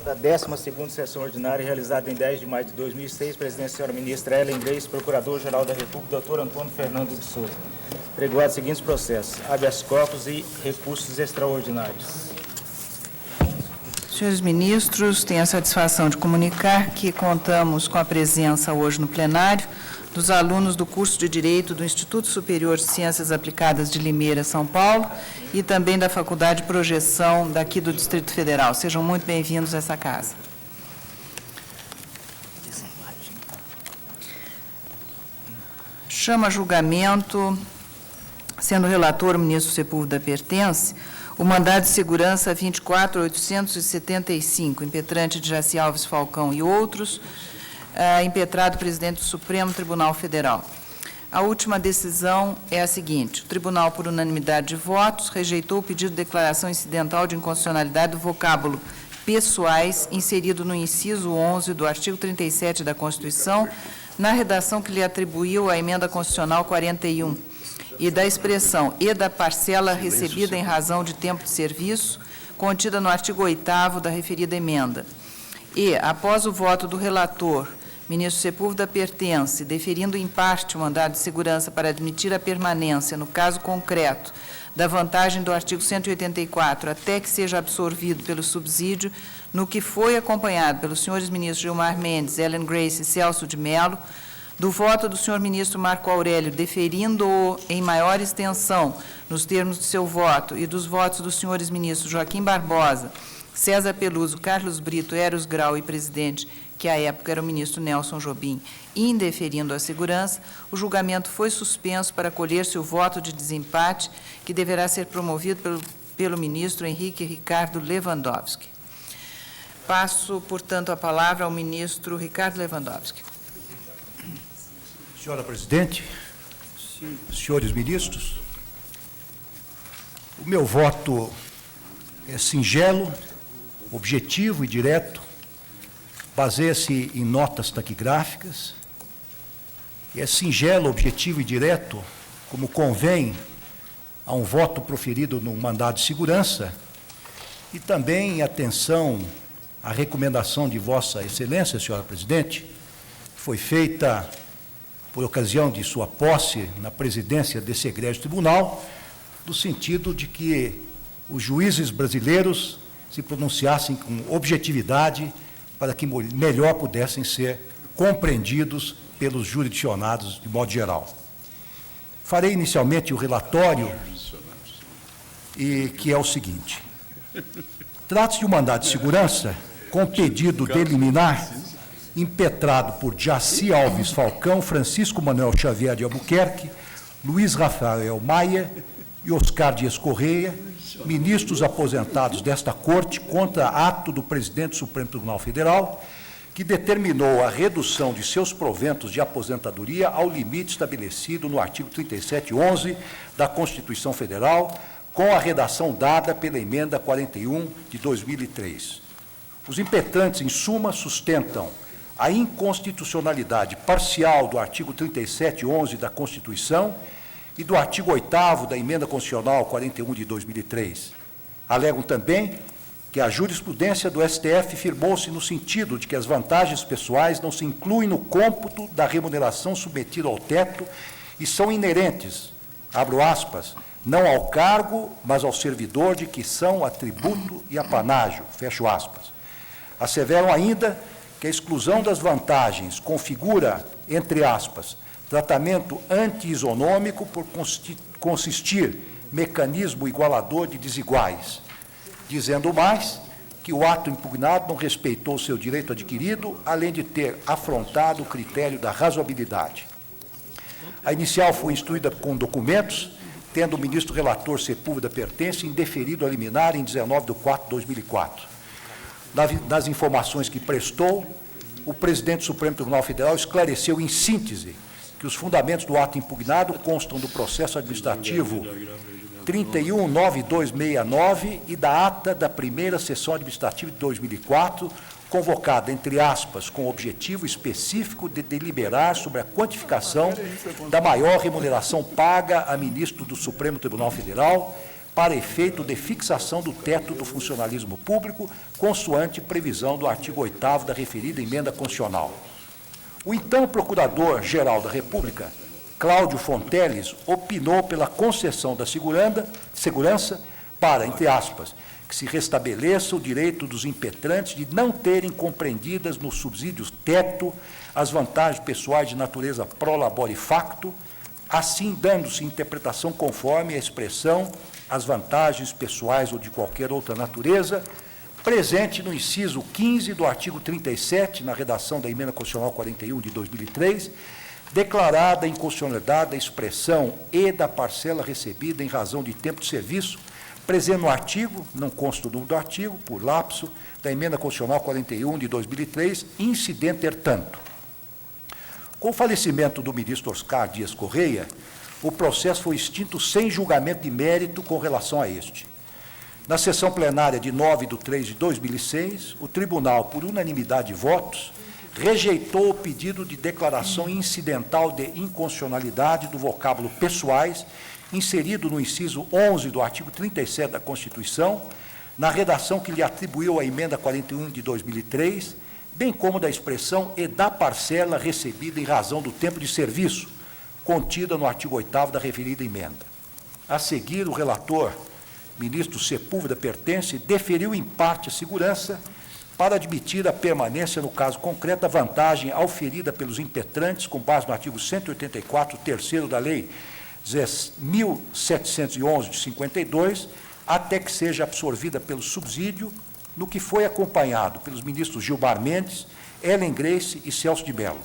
da 12ª sessão ordinária, realizada em 10 de maio de 2006, presidente, senhora ministra Ellen Grace, procurador-geral da República, doutor Antônio Fernando de Souza. Pregoados os seguintes processos: habeas corpus e recursos extraordinários. Senhores ministros, tenho a satisfação de comunicar que contamos com a presença hoje no plenário dos alunos do curso de Direito do Instituto Superior de Ciências Aplicadas de Limeira, São Paulo, e também da Faculdade de Projeção daqui do Distrito Federal. Sejam muito bem-vindos a essa casa. Chama a julgamento, sendo relator o ministro Sepúlveda Pertence, o mandado de segurança 24.875, impetrante de Jaci Alves Falcão e outros, impetrado presidente do Supremo Tribunal Federal. A última decisão é a seguinte: o tribunal, por unanimidade de votos, rejeitou o pedido de declaração incidental de inconstitucionalidade do vocábulo pessoais inserido no inciso 11 do artigo 37 da Constituição, na redação que lhe atribuiu a emenda constitucional 41, e da expressão "e da parcela recebida em razão de tempo de serviço", contida no artigo 8º da referida emenda. E, após o voto do relator, ministro Sepúlveda Pertence, deferindo em parte o mandado de segurança para admitir a permanência, no caso concreto, da vantagem do artigo 184, até que seja absorvido pelo subsídio, no que foi acompanhado pelos senhores ministros Gilmar Mendes, Ellen Grace e Celso de Mello, do voto do senhor ministro Marco Aurélio, deferindo-o em maior extensão, nos termos de seu voto, e dos votos dos senhores ministros Joaquim Barbosa, César Peluso, Carlos Brito, Eros Grau e presidente, que à época era o ministro Nelson Jobim, indeferindo a segurança, o julgamento foi suspenso para colher-se o voto de desempate, que deverá ser promovido pelo ministro Henrique Ricardo Lewandowski. Passo, portanto, a palavra ao ministro Ricardo Lewandowski. Senhora presidente, senhores ministros, o meu voto é singelo, objetivo e direto, baseia-se em notas taquigráficas, e é singelo, objetivo e direto, como convém a um voto proferido no mandado de segurança, e também atenção à recomendação de Vossa Excelência, senhora presidente, que foi feita por ocasião de sua posse na presidência desse egrégio tribunal, no sentido de que os juízes brasileiros se pronunciassem com objetividade para que melhor pudessem ser compreendidos pelos jurisdicionados de modo geral. Farei inicialmente o relatório, que é o seguinte: trata-se de um mandado de segurança com pedido de liminar impetrado por Jaci Alves Falcão, Francisco Manuel Xavier de Albuquerque, Luiz Rafael Maia e Oscar Dias Correia, ministros aposentados desta Corte, contra ato do presidente do Supremo Tribunal Federal, que determinou a redução de seus proventos de aposentadoria ao limite estabelecido no artigo 3711 da Constituição Federal, com a redação dada pela emenda 41 de 2003. Os impetrantes, em suma, sustentam a inconstitucionalidade parcial do artigo 3711 da Constituição e do artigo 8º da Emenda Constitucional 41 de 2003. Alegam também que a jurisprudência do STF firmou-se no sentido de que as vantagens pessoais não se incluem no cômputo da remuneração submetida ao teto e são inerentes, abro aspas, não ao cargo, mas ao servidor de que são atributo e apanágio, fecho aspas. Asseveram ainda que a exclusão das vantagens configura, entre aspas, tratamento anti-isonômico por consistir mecanismo igualador de desiguais, dizendo mais que o ato impugnado não respeitou seu direito adquirido, além de ter afrontado o critério da razoabilidade. A inicial foi instruída com documentos, tendo o ministro relator Sepúlveda Pertence indeferido a liminar em 19/4/2004. Nas informações que prestou, o presidente do Supremo Tribunal Federal esclareceu em síntese que os fundamentos do ato impugnado constam do processo administrativo 31.9269 e da ata da primeira sessão administrativa de 2004, convocada, entre aspas, com o objetivo específico de deliberar sobre a quantificação da maior remuneração paga a ministro do Supremo Tribunal Federal, para efeito de fixação do teto do funcionalismo público, consoante previsão do artigo 8º da referida emenda constitucional. O então Procurador-Geral da República, Cláudio Fonteles, opinou pela concessão da segurança para, entre aspas, que se restabeleça o direito dos impetrantes de não terem compreendidas nos subsídios teto as vantagens pessoais de natureza pro labore facto, assim dando-se interpretação conforme a expressão as vantagens pessoais ou de qualquer outra natureza, presente no inciso 15 do artigo 37, na redação da Emenda Constitucional 41 de 2003, declarada a inconstitucionalidade da expressão e da parcela recebida em razão de tempo de serviço, presente no artigo, não consta o número do artigo, por lapso, da Emenda Constitucional 41 de 2003, incidente, tanto. Com o falecimento do ministro Oscar Dias Correia, o processo foi extinto sem julgamento de mérito com relação a este. Na sessão plenária de 9/3 de 2006, o tribunal, por unanimidade de votos, rejeitou o pedido de declaração incidental de inconstitucionalidade do vocábulo pessoais, inserido no inciso 11 do artigo 37 da Constituição, na redação que lhe atribuiu a Emenda 41 de 2003, bem como da expressão e da parcela recebida em razão do tempo de serviço, contida no artigo 8º da referida emenda. A seguir, o relator, ministro Sepúlveda Pertence, deferiu em parte a segurança para admitir a permanência, no caso concreto, da vantagem auferida pelos impetrantes, com base no artigo 184, terceiro da Lei 1.711 de 52, até que seja absorvida pelo subsídio, no que foi acompanhado pelos ministros Gilmar Mendes, Ellen Grace e Celso de Mello.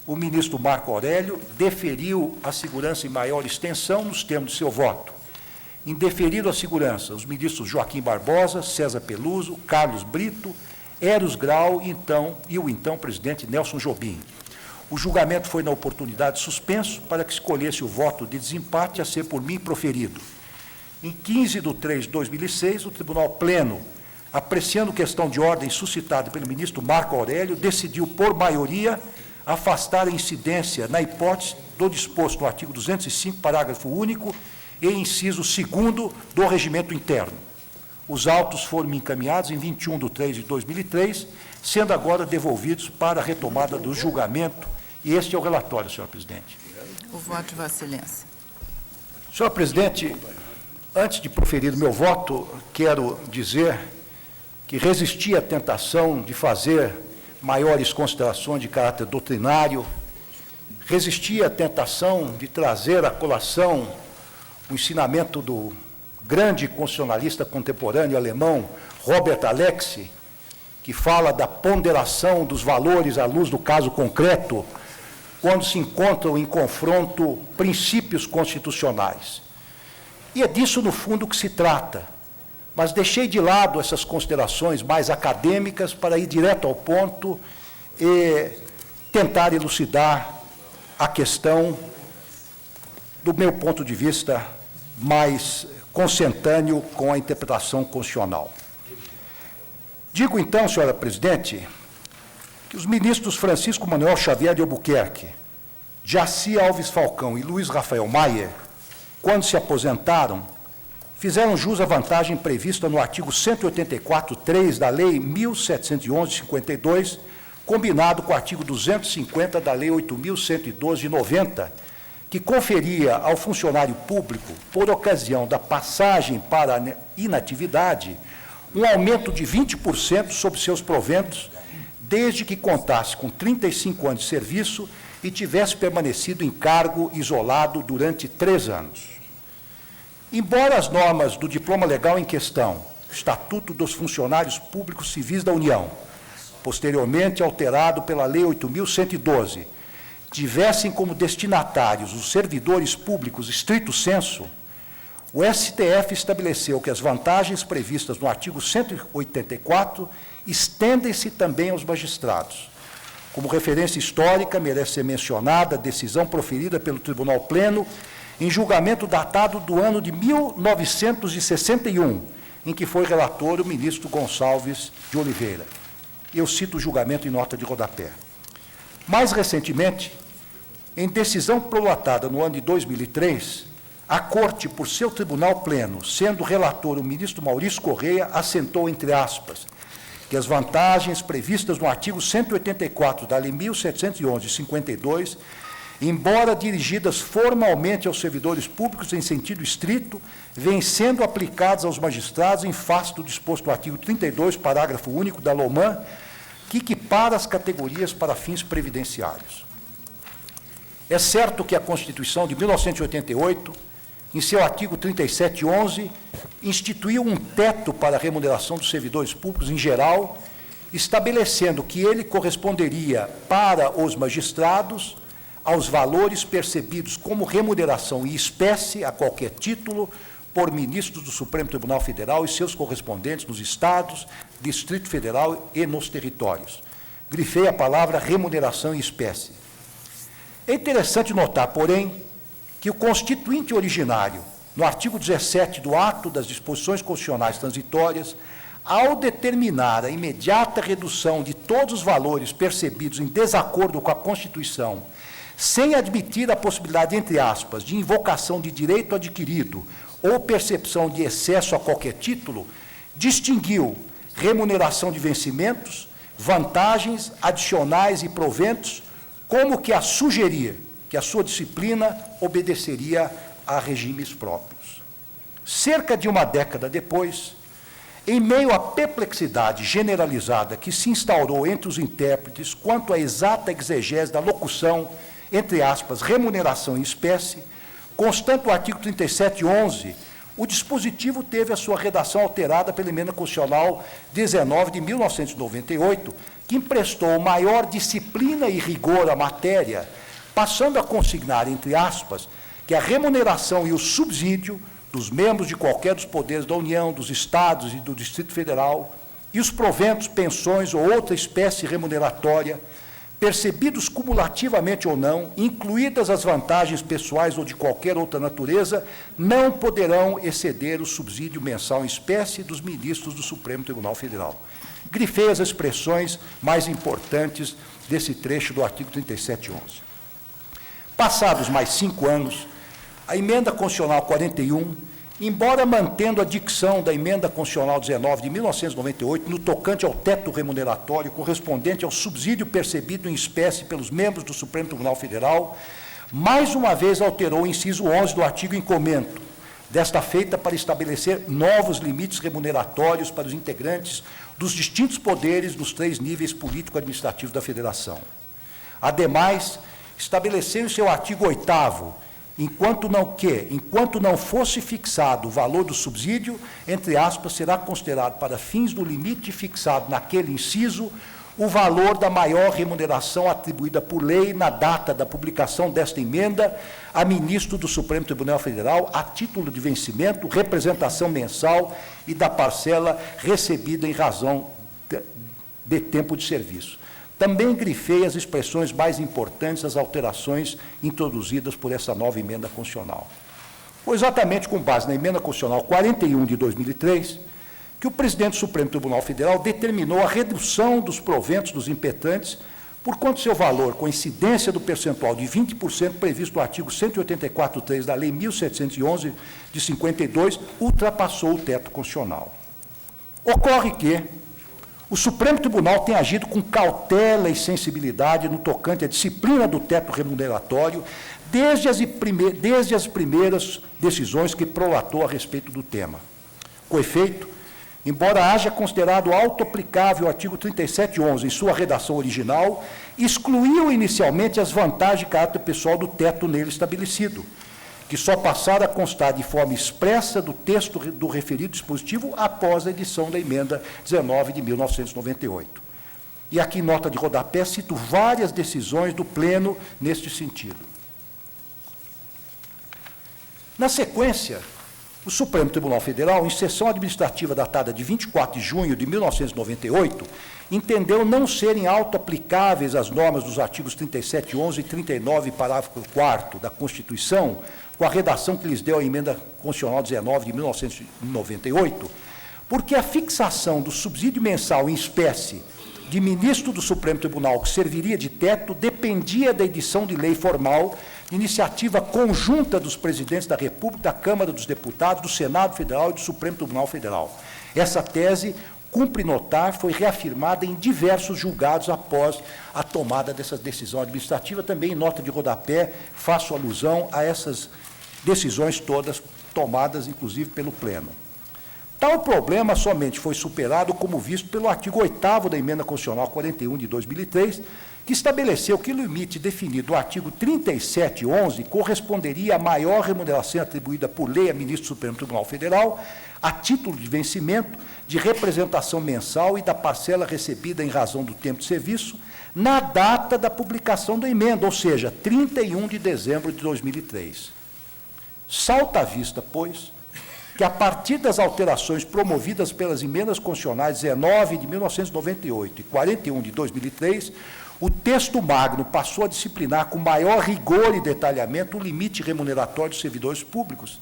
O ministro Marco Aurélio deferiu a segurança em maior extensão nos termos de seu voto. Indeferido a segurança, os ministros Joaquim Barbosa, César Peluso, Carlos Brito, Eros Grau e o então presidente Nelson Jobim. O julgamento foi, na oportunidade, suspenso para que escolhesse o voto de desempate a ser por mim proferido. Em 15/3 de 2006, o Tribunal Pleno, apreciando questão de ordem suscitada pelo ministro Marco Aurélio, decidiu, por maioria, afastar a incidência na hipótese do disposto no artigo 205, parágrafo único, e inciso 2º do regimento interno. Os autos foram encaminhados em 21/3 de 2003, sendo agora devolvidos para a retomada do julgamento. E este é o relatório, senhor presidente. O voto de Vossa Excelência. Senhor presidente, antes de proferir o meu voto, quero dizer que resisti à tentação de fazer maiores considerações de caráter doutrinário, resisti à tentação de trazer à colação o ensinamento do grande constitucionalista contemporâneo alemão Robert Alexy, que fala da ponderação dos valores à luz do caso concreto, quando se encontram em confronto princípios constitucionais. E é disso, no fundo, que se trata. Mas deixei de lado essas considerações mais acadêmicas para ir direto ao ponto e tentar elucidar a questão do meu ponto de vista mais consentâneo com a interpretação constitucional. Digo, então, senhora presidente, que os ministros Francisco Manuel Xavier de Albuquerque, Jaci Alves Falcão e Luiz Rafael Maier, quando se aposentaram, fizeram jus à vantagem prevista no artigo 184.3 da Lei 1.711 de 52, combinado com o artigo 250 da Lei 8.112 de 90, que conferia ao funcionário público, por ocasião da passagem para a inatividade, um aumento de 20% sobre seus proventos, desde que contasse com 35 anos de serviço e tivesse permanecido em cargo isolado durante 3 anos. Embora as normas do diploma legal em questão, Estatuto dos Funcionários Públicos Civis da União, posteriormente alterado pela Lei 8.112, tivessem como destinatários os servidores públicos estrito sensu, o STF estabeleceu que as vantagens previstas no artigo 184 estendem-se também aos magistrados. Como referência histórica, merece ser mencionada a decisão proferida pelo Tribunal Pleno em julgamento datado do ano de 1961, em que foi relator o ministro Gonçalves de Oliveira. Eu cito o julgamento em nota de rodapé. Mais recentemente, em decisão prolatada no ano de 2003, A Corte, por seu tribunal pleno, sendo relator o ministro Maurício Correia, assentou, entre aspas, que as vantagens previstas no artigo 184 da Lei 1.711 de 52, embora dirigidas formalmente aos servidores públicos em sentido estrito, vêm sendo aplicadas aos magistrados em face do disposto no artigo 32, parágrafo único da LOMAN, que equipara as categorias para fins previdenciários. É certo que a Constituição de 1988, em seu artigo 3711, instituiu um teto para a remuneração dos servidores públicos em geral, estabelecendo que ele corresponderia para os magistrados aos valores percebidos como remuneração em espécie, a qualquer título, por ministros do Supremo Tribunal Federal e seus correspondentes nos estados, Distrito Federal e nos territórios. Grifei a palavra remuneração em espécie. É interessante notar, porém, que o constituinte originário, no artigo 17 do ato das disposições constitucionais transitórias, ao determinar a imediata redução de todos os valores percebidos em desacordo com a Constituição, sem admitir a possibilidade, entre aspas, de invocação de direito adquirido ou percepção de excesso a qualquer título, distinguiu remuneração de vencimentos, vantagens adicionais e proventos, como que a sugerir que a sua disciplina obedeceria a regimes próprios. Cerca de uma década depois, em meio à perplexidade generalizada que se instaurou entre os intérpretes quanto à exata exegese da locução, entre aspas, remuneração em espécie, constante o artigo 3711, o dispositivo teve a sua redação alterada pela Emenda Constitucional 19 de 1998, que emprestou maior disciplina e rigor à matéria, passando a consignar, entre aspas, que a remuneração e o subsídio dos membros de qualquer dos poderes da União, dos Estados e do Distrito Federal, e os proventos, pensões ou outra espécie remuneratória, percebidos cumulativamente ou não, incluídas as vantagens pessoais ou de qualquer outra natureza, não poderão exceder o subsídio mensal em espécie dos ministros do Supremo Tribunal Federal. Grifei as expressões mais importantes desse trecho do artigo 3711. Passados mais 5 anos, a Emenda Constitucional 41, embora mantendo a dicção da Emenda Constitucional 19 de 1998 no tocante ao teto remuneratório correspondente ao subsídio percebido em espécie pelos membros do Supremo Tribunal Federal, mais uma vez alterou o inciso 11 do artigo em comento, desta feita para estabelecer novos limites remuneratórios para os integrantes dos distintos poderes dos 3 níveis político-administrativos da Federação. Ademais, estabeleceu em seu artigo 8º, enquanto não fosse fixado o valor do subsídio, entre aspas, será considerado para fins do limite fixado naquele inciso o valor da maior remuneração atribuída por lei na data da publicação desta emenda a ministro do Supremo Tribunal Federal a título de vencimento, representação mensal e da parcela recebida em razão de tempo de serviço. Também grifei as expressões mais importantes das alterações introduzidas por essa nova emenda constitucional. Foi exatamente com base na Emenda Constitucional 41 de 2003 que o presidente do Supremo Tribunal Federal determinou a redução dos proventos dos impetrantes, porquanto seu valor, com incidência do percentual de 20% previsto no artigo 184.3 da Lei 1.711 de 52, ultrapassou o teto constitucional. Ocorre que o Supremo Tribunal tem agido com cautela e sensibilidade no tocante à disciplina do teto remuneratório, desde as primeiras decisões que prolatou a respeito do tema. Com efeito, embora haja considerado auto-aplicável o artigo 3711 em sua redação original, excluiu inicialmente as vantagens de caráter pessoal do teto nele estabelecido, que só passaram a constar de forma expressa do texto do referido dispositivo após a edição da Emenda 19 de 1998. E aqui, nota de rodapé, cito várias decisões do Pleno neste sentido. Na sequência, o Supremo Tribunal Federal, em sessão administrativa datada de 24 de junho de 1998, entendeu não serem auto-aplicáveis as normas dos artigos 3711 e 39, parágrafo 4º da Constituição, com a redação que lhes deu a Emenda Constitucional 19 de 1998, porque a fixação do subsídio mensal em espécie de ministro do Supremo Tribunal que serviria de teto dependia da edição de lei formal iniciativa conjunta dos presidentes da República, da Câmara dos Deputados, do Senado Federal e do Supremo Tribunal Federal. Essa tese, cumpre notar, foi reafirmada em diversos julgados após a tomada dessa decisão administrativa. Também, em nota de rodapé, faço alusão a essas decisões todas tomadas, inclusive, pelo Pleno. Tal problema somente foi superado, como visto pelo artigo 8º da Emenda Constitucional 41 de 2003, que estabeleceu que o limite definido no artigo 3711 corresponderia à maior remuneração atribuída por lei a ministro do Supremo Tribunal Federal, a título de vencimento, de representação mensal e da parcela recebida em razão do tempo de serviço, na data da publicação da emenda, ou seja, 31 de dezembro de 2003. Salta à vista, pois, que a partir das alterações promovidas pelas emendas constitucionais 19 de 1998 e 41 de 2003, o texto magno passou a disciplinar com maior rigor e detalhamento o limite remuneratório dos servidores públicos,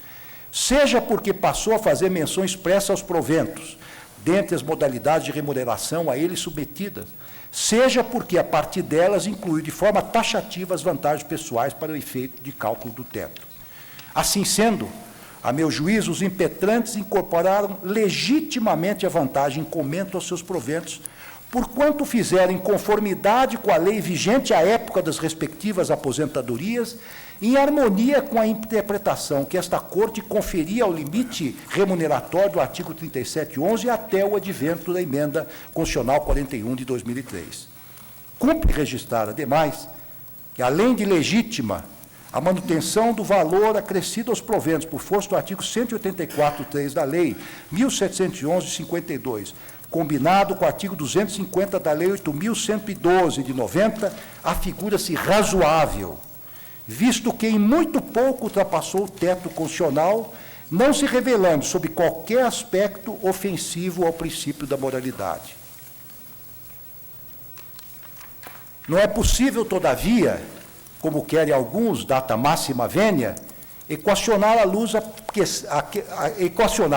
seja porque passou a fazer menção expressa aos proventos, dentre as modalidades de remuneração a eles submetidas, seja porque, a partir delas, incluiu de forma taxativa as vantagens pessoais para o efeito de cálculo do teto. Assim sendo, a meu juízo, os impetrantes incorporaram legitimamente a vantagem em comento aos seus proventos, porquanto fizeram em conformidade com a lei vigente à época das respectivas aposentadorias, em harmonia com a interpretação que esta Corte conferia ao limite remuneratório do artigo 3711 até o advento da Emenda Constitucional 41 de 2003. Cumpre registrar, ademais, que, além de legítima, a manutenção do valor acrescido aos proventos por força do artigo 184.3 da Lei 1711/52, combinado com o artigo 250 da Lei 8.112 de 90, afigura-se razoável, visto que em muito pouco ultrapassou o teto constitucional, não se revelando sob qualquer aspecto ofensivo ao princípio da moralidade. Não é possível, todavia, como querem alguns, data máxima vênia, equacionar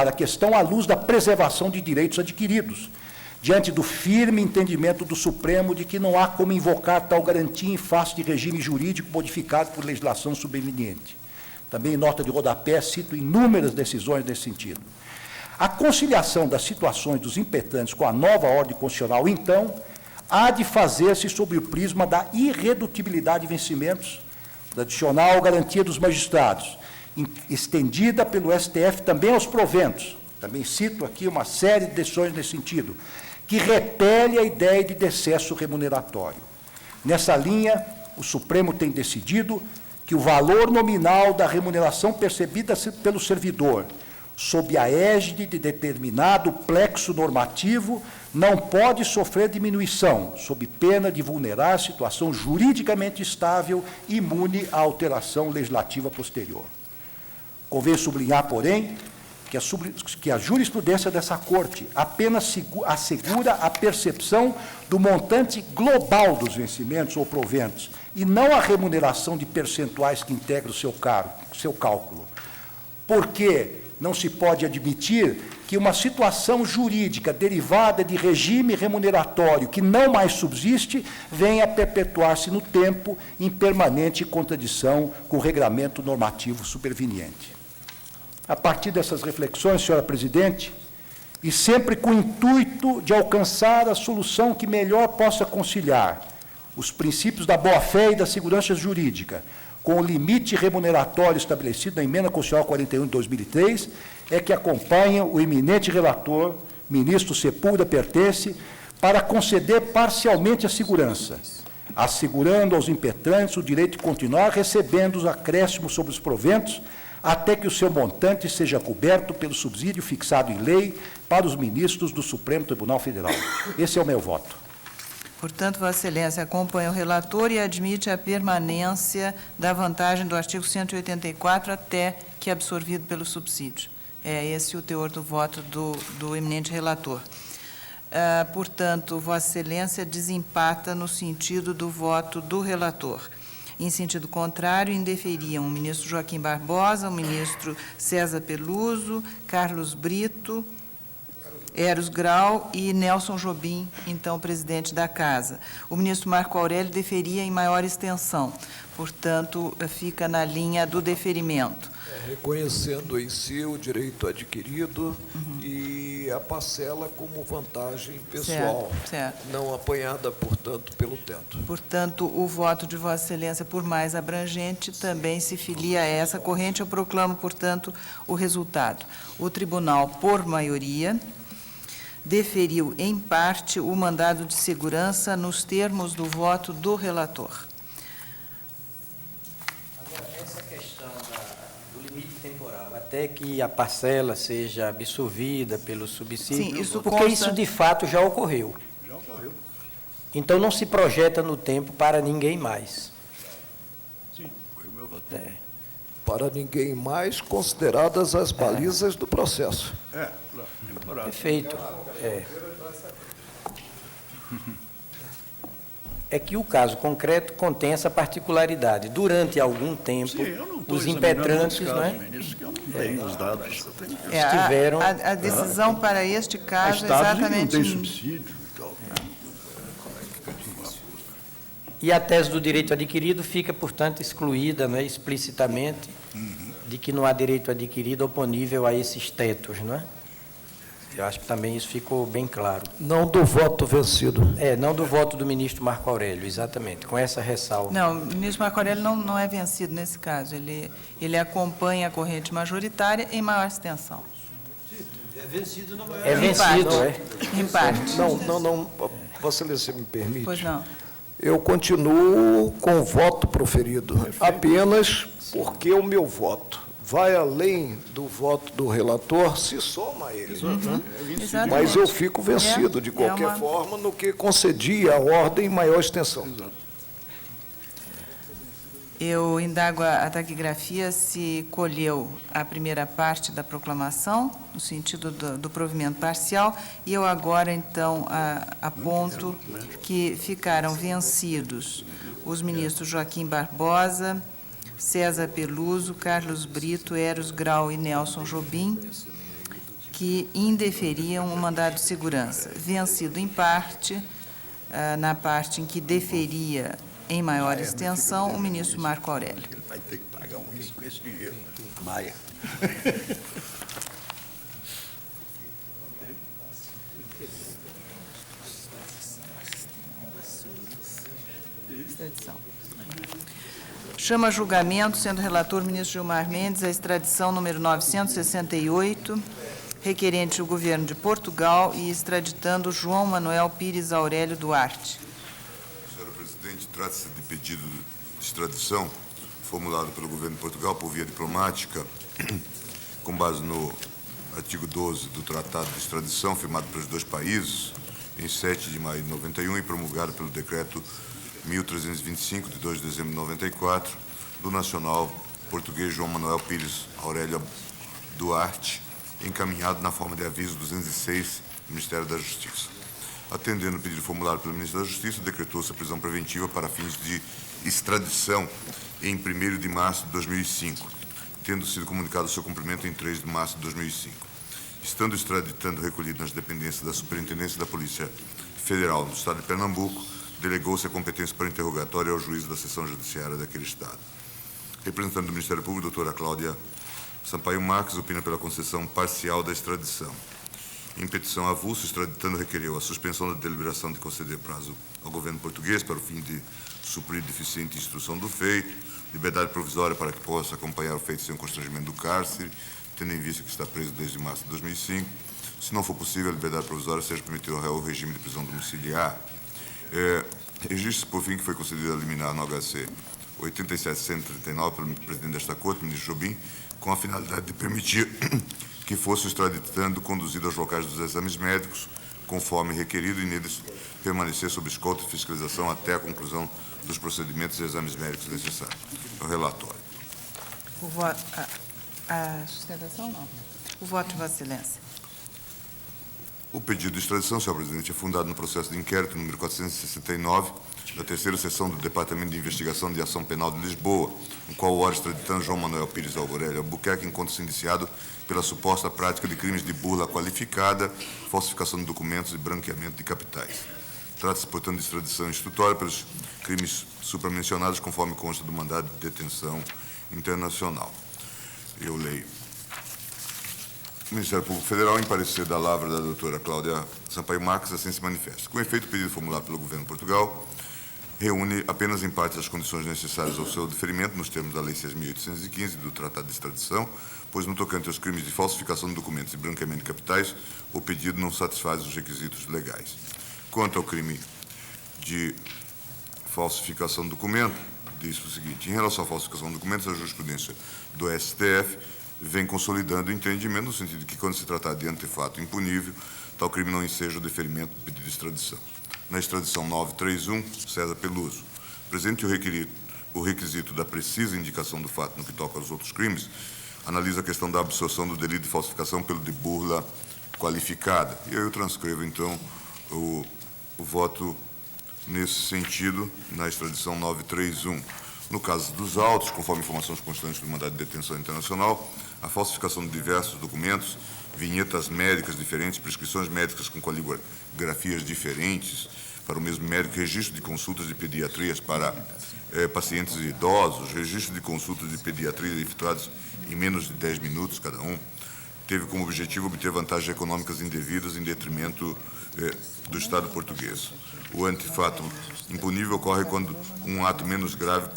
a questão à luz da preservação de direitos adquiridos, diante do firme entendimento do Supremo de que não há como invocar tal garantia em face de regime jurídico modificado por legislação subveniente. Também, em nota de rodapé, cito inúmeras decisões nesse sentido. A conciliação das situações dos impetrantes com a nova ordem constitucional, então, há de fazer-se sob o prisma da irredutibilidade de vencimentos, da adicional garantia dos magistrados, estendida pelo STF também aos proventos. Também cito aqui uma série de decisões nesse sentido, que repele a ideia de decesso remuneratório. Nessa linha, o Supremo tem decidido que o valor nominal da remuneração percebida pelo servidor, sob a égide de determinado plexo normativo, não pode sofrer diminuição, sob pena de vulnerar a situação juridicamente estável, imune à alteração legislativa posterior. Convém sublinhar, porém, que a jurisprudência dessa Corte apenas assegura a percepção do montante global dos vencimentos ou proventos, e não a remuneração de percentuais que integram o seu cálculo. Porque não se pode admitir que uma situação jurídica derivada de regime remuneratório que não mais subsiste venha a perpetuar-se no tempo em permanente contradição com o regramento normativo superveniente. A partir dessas reflexões, senhora presidente, e sempre com o intuito de alcançar a solução que melhor possa conciliar os princípios da boa-fé e da segurança jurídica com o limite remuneratório estabelecido na Emenda Constitucional 41 de 2003, é que acompanha o eminente relator, ministro Sepúlveda Pertence, para conceder parcialmente a segurança, assegurando aos impetrantes o direito de continuar recebendo os acréscimos sobre os proventos, até que o seu montante seja coberto pelo subsídio fixado em lei para os ministros do Supremo Tribunal Federal. Esse é o meu voto. Portanto, Vossa Excelência acompanha o relator e admite a permanência da vantagem do artigo 184 até que absorvido pelo subsídio. É esse o teor do voto do eminente relator. Portanto, Vossa Excelência desempata no sentido do voto do relator. Em sentido contrário, indeferiam o ministro Joaquim Barbosa, o ministro César Peluso, Carlos Brito, Eros Grau e Nelson Jobim, então presidente da Casa. O ministro Marco Aurélio deferia em maior extensão, portanto, fica na linha do deferimento. Reconhecendo em si o direito adquirido e a parcela como vantagem pessoal, Certo. não apanhada, portanto, pelo teto. Portanto, o voto de Vossa Excelência, por mais abrangente, também se filia a essa corrente. Eu proclamo, portanto, o resultado. O tribunal, por maioria, deferiu, em parte, o mandado de segurança nos termos do voto do relator. Agora, essa questão do limite temporal, até que a parcela seja absorvida pelo subsídio, Sim, isso porque consta- isso, de fato, já ocorreu. Então, não se projeta no tempo para ninguém mais. Sim, foi o meu voto. Para ninguém mais, consideradas as balizas do processo. Claro, temporário. Perfeito. É que o caso concreto contém essa particularidade. Durante algum tempo, Sim, eu não estou os examinando impetrantes, esse caso, não é? ministro, que eu não tenho os dados. Estiveram- A decisão para este Há caso é estados em que não exatamente... tem subsídio e tal. E a tese do direito adquirido fica, portanto, excluída, né, explicitamente, de que não há direito adquirido oponível a esses tetos, não é? Eu acho que também isso ficou bem claro. Não do voto vencido. Não do voto do ministro Marco Aurélio, exatamente, com essa ressalva. Não, o ministro Marco Aurélio não é vencido nesse caso. Ele acompanha a corrente majoritária em maior extensão. É vencido, parte. Em parte. Não, Vossa Excelência me permite? Pois não. Eu continuo com o voto proferido, apenas porque o meu voto vai além do voto do relator, se soma a ele. Exatamente. Mas eu fico vencido, de qualquer forma, no que concedia a ordem em maior extensão. Eu indago a taquigrafia se colheu a primeira parte da proclamação, no sentido do provimento parcial, e eu agora, então, aponto que ficaram vencidos os ministros Joaquim Barbosa, César Peluso, Carlos Brito, Eros Grau e Nelson Jobim, que indeferiam o mandado de segurança. Vencido em parte, na parte em que deferia em maior extensão, o ministro Marco Aurélio. Ele vai ter que pagar um risco com esse dinheiro. Maia. Extradição. Chama a julgamento, sendo relator o ministro Gilmar Mendes, a extradição número 968, requerente o governo de Portugal e extraditando João Manuel Pires Aurélio Duarte. Senhora Presidente, trata-se de pedido de extradição formulado pelo governo de Portugal por via diplomática, com base no artigo 12 do Tratado de Extradição, firmado pelos dois países, em 7 de maio de 91 e promulgado pelo decreto 1325, de 2 de dezembro de 94, do nacional português João Manuel Pires Aurélio Duarte, encaminhado na forma de aviso 206 do Ministério da Justiça. Atendendo o pedido formulário pelo Ministro da Justiça, decretou-se a prisão preventiva para fins de extradição em 1º de março de 2005, tendo sido comunicado o seu cumprimento em 3 de março de 2005. Estando extraditando recolhido nas dependências da Superintendência da Polícia Federal do Estado de Pernambuco, delegou-se a competência para interrogatório ao juiz da seção judiciária daquele Estado. Representante do Ministério Público, doutora Cláudia Sampaio Marques, opina pela concessão parcial da extradição. Em petição avulso, extraditando requereu a suspensão da deliberação de conceder prazo ao governo português para o fim de suprir deficiente instrução do feito, liberdade provisória para que possa acompanhar o feito sem o constrangimento do cárcere, tendo em vista que está preso desde março de 2005. Se não for possível, a liberdade provisória seja permitida ao réu o regime de prisão domiciliar. Registre-se, por fim, que foi concedida a liminar no HC 8739 pelo presidente desta Corte, ministro Jobim, com a finalidade de permitir que fosse o extraditando conduzido aos locais dos exames médicos, conforme requerido, e neles permanecer sob escolta e fiscalização até a conclusão dos procedimentos e exames médicos necessários. É o relatório. O voto, a sustentação, não. O voto de Vossa Excelência. O pedido de extradição, senhor presidente, é fundado no processo de inquérito número 469 da terceira seção do Departamento de Investigação de Ação Penal de Lisboa, no qual o ora extraditando João Manuel Pires Aurélio Albuquerque encontra-se indiciado pela suposta prática de crimes de burla qualificada, falsificação de documentos e branqueamento de capitais. Trata-se, portanto, de extradição instrutória pelos crimes supramencionados, conforme consta do mandado de detenção internacional. Eu leio. O Ministério Público Federal, em parecer da lavra da doutora Cláudia Sampaio Marques, assim se manifesta. Com efeito, o pedido formulado pelo Governo de Portugal reúne apenas em parte as condições necessárias ao seu deferimento, nos termos da Lei 6.815 do Tratado de Extradição, pois, no tocante aos crimes de falsificação de documentos e branqueamento de capitais, o pedido não satisfaz os requisitos legais. Quanto ao crime de falsificação de documento, diz o seguinte: em relação à falsificação de documentos, a jurisprudência do STF vem consolidando o entendimento no sentido de que, quando se tratar de antefato impunível, tal crime não enseja o deferimento do pedido de extradição. Na extradição 931, César Peluso, presente o requisito da precisa indicação do fato no que toca aos outros crimes, analisa a questão da absorção do delito de falsificação pelo de burla qualificada. E eu transcrevo, então, o voto nesse sentido na extradição 931. No caso dos autos, conforme informações constantes do mandado de detenção internacional, a falsificação de diversos documentos, vinhetas médicas diferentes, prescrições médicas com caligrafias diferentes para o mesmo médico, registro de consultas de pediatrias para pacientes idosos, registro de consultas de pediatria efetuados em menos de 10 minutos cada um, teve como objetivo obter vantagens econômicas indevidas em detrimento do Estado português. O antefato impunível ocorre quando um ato menos grave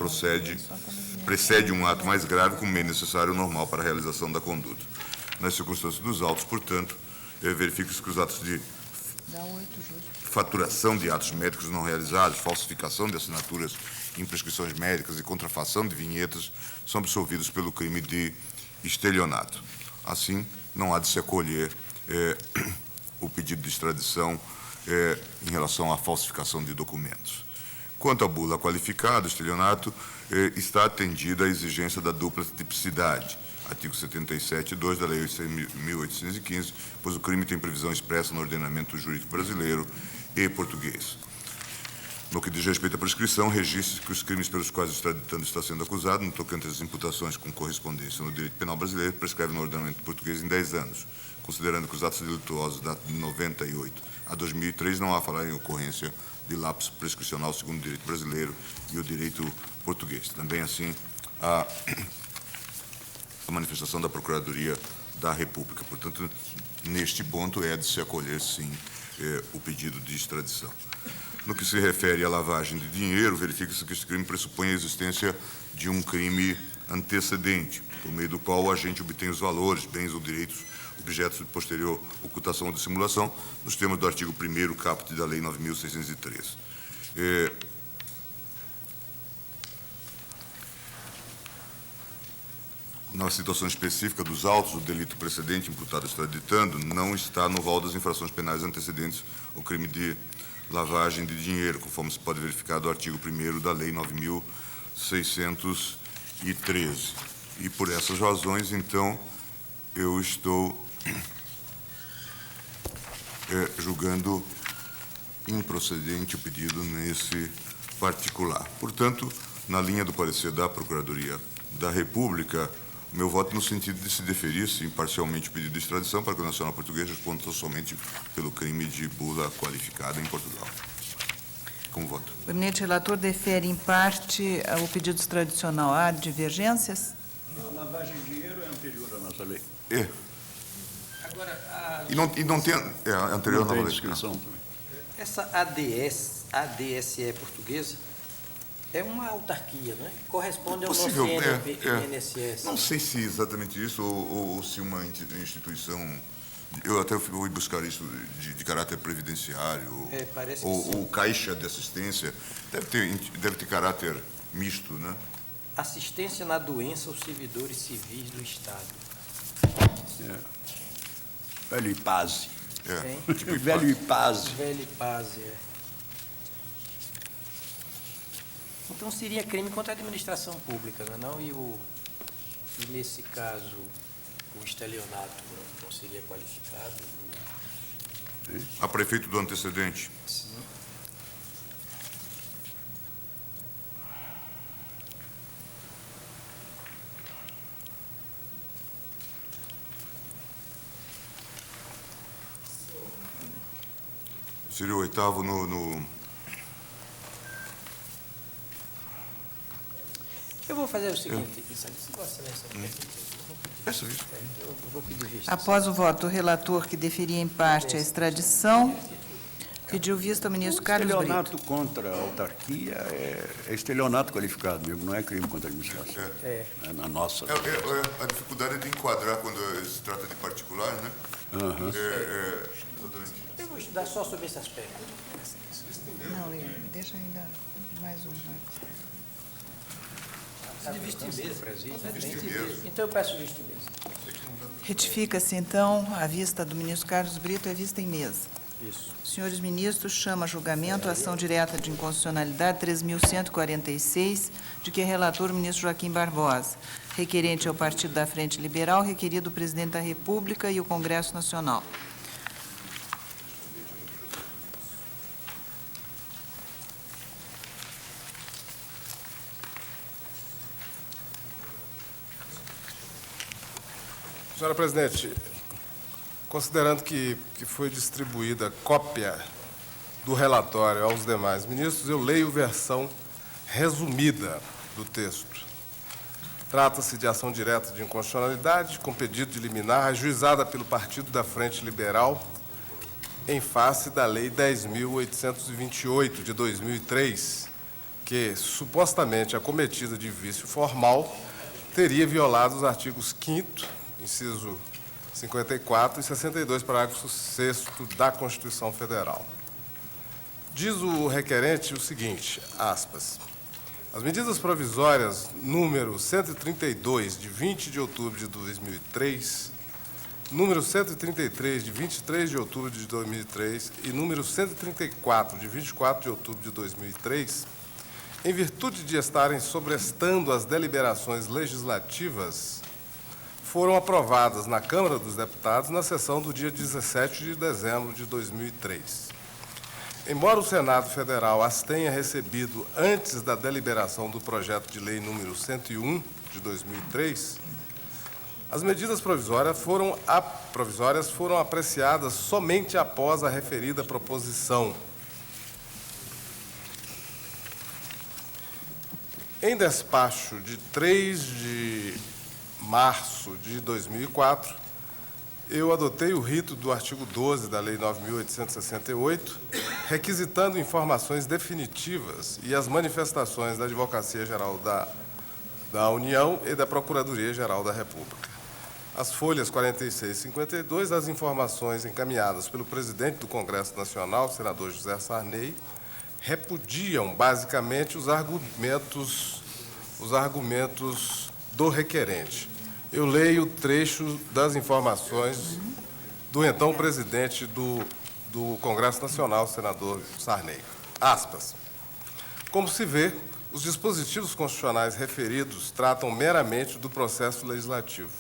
precede um ato mais grave com meio necessário ou normal para a realização da conduta. Nas circunstâncias dos autos, portanto, verifica-se que os atos de faturação de atos médicos não realizados, falsificação de assinaturas em prescrições médicas e contrafação de vinhetas são absolvidos pelo crime de estelionato. Assim, não há de se acolher o pedido de extradição em relação à falsificação de documentos. Quanto à bula qualificada, o estelionato, está atendida à exigência da dupla tipicidade, artigo 77.2 da Lei 6.815, pois o crime tem previsão expressa no ordenamento jurídico brasileiro e português. No que diz respeito à prescrição, registre que os crimes pelos quais o extraditando está sendo acusado, no tocante às imputações com correspondência no direito penal brasileiro, prescreve no ordenamento português em 10 anos, considerando que os atos delituosos datam de 98 a 2003 não há falar em ocorrência de lapso prescricional segundo o direito brasileiro e o direito português. Também assim a manifestação da Procuradoria da República. Portanto, neste ponto é de se acolher, sim, o pedido de extradição. No que se refere à lavagem de dinheiro, verifica-se que este crime pressupõe a existência de um crime antecedente, por meio do qual o agente obtém os valores, bens ou direitos objetos de posterior ocultação ou dissimulação, nos termos do artigo 1º caput da Lei 9.603. Na situação específica dos autos, o delito precedente imputado extraditando não está no rol das infrações penais antecedentes ao crime de lavagem de dinheiro, conforme se pode verificar do artigo 1º da Lei 9.613. E por essas razões, então, eu estou julgando improcedente o pedido nesse particular. Portanto, na linha do parecer da Procuradoria da República, o meu voto no sentido de se deferir-se imparcialmente o pedido de extradição para que o Nacional Português responda somente pelo crime de bula qualificada em Portugal. Como voto? O eminente relator defere em parte o pedido extradicional. Há divergências? A lavagem de dinheiro é anterior à nossa lei. Agora, E não tem a anterior Não tem lei. descrição também. essa ADSE portuguesa é uma autarquia, não é? Corresponde ao nosso Possível, INSS. Não sei se exatamente isso ou se uma instituição. Eu até fui buscar isso de caráter previdenciário Parece que ou caixa de assistência. Deve ter caráter misto, né? Assistência na doença aos servidores civis do Estado. Velho e paz. Hein? Velho e paz. Velho e paz, Então seria crime contra a administração pública, não é? E nesse caso, o estelionato não seria qualificado? a prefeito do antecedente. Seria o oitavo Eu vou fazer o seguinte, se Vossa Excelência me permitir, eu vou pedir vista. Após o voto do relator, que deferia em parte a extradição, pediu vista ao ministro Carlos Brito. Estelionato contra a autarquia é estelionato qualificado mesmo, não é crime contra a administração. É na nossa. A dificuldade é de enquadrar quando se trata de particular, né? Exatamente. Eu vou estudar só sobre esse aspecto. Não, deixa ainda mais um. De vista em mesa, presidente. Então eu peço vista em mesa. Retifica-se, então, a vista do ministro Carlos Brito é vista em mesa. Isso. Senhores ministros, chama a julgamento a ação direta de inconstitucionalidade 3.146, de que é relator o ministro Joaquim Barbosa, requerente ao Partido da Frente Liberal, requerido o presidente da República e o Congresso Nacional. Senhora presidente, considerando que foi distribuída cópia do relatório aos demais ministros, eu leio versão resumida do texto. Trata-se de ação direta de inconstitucionalidade com pedido de liminar ajuizada pelo Partido da Frente Liberal em face da Lei 10.828, de 2003, que, supostamente acometida de vício formal, teria violado os artigos 5º, inciso 54 e 62, parágrafo 6º da Constituição Federal. Diz o requerente o seguinte, aspas, as medidas provisórias número 132, de 20 de outubro de 2003, número 133, de 23 de outubro de 2003 e número 134, de 24 de outubro de 2003, em virtude de estarem sobrestando as deliberações legislativas, foram aprovadas na Câmara dos Deputados na sessão do dia 17 de dezembro de 2003. Embora o Senado Federal as tenha recebido antes da deliberação do projeto de lei número 101, de 2003, as medidas provisórias foram apreciadas somente após a referida proposição. Em despacho de 3 de março de 2004, eu adotei o rito do artigo 12 da Lei 9.868, requisitando informações definitivas e as manifestações da Advocacia Geral da União e da Procuradoria-Geral da República. As folhas 46 e 52, as informações encaminhadas pelo presidente do Congresso Nacional, senador José Sarney, repudiam, basicamente, os argumentos do requerente. Eu leio o trecho das informações do então presidente do Congresso Nacional, senador Sarney. Aspas. Como se vê, os dispositivos constitucionais referidos tratam meramente do processo legislativo.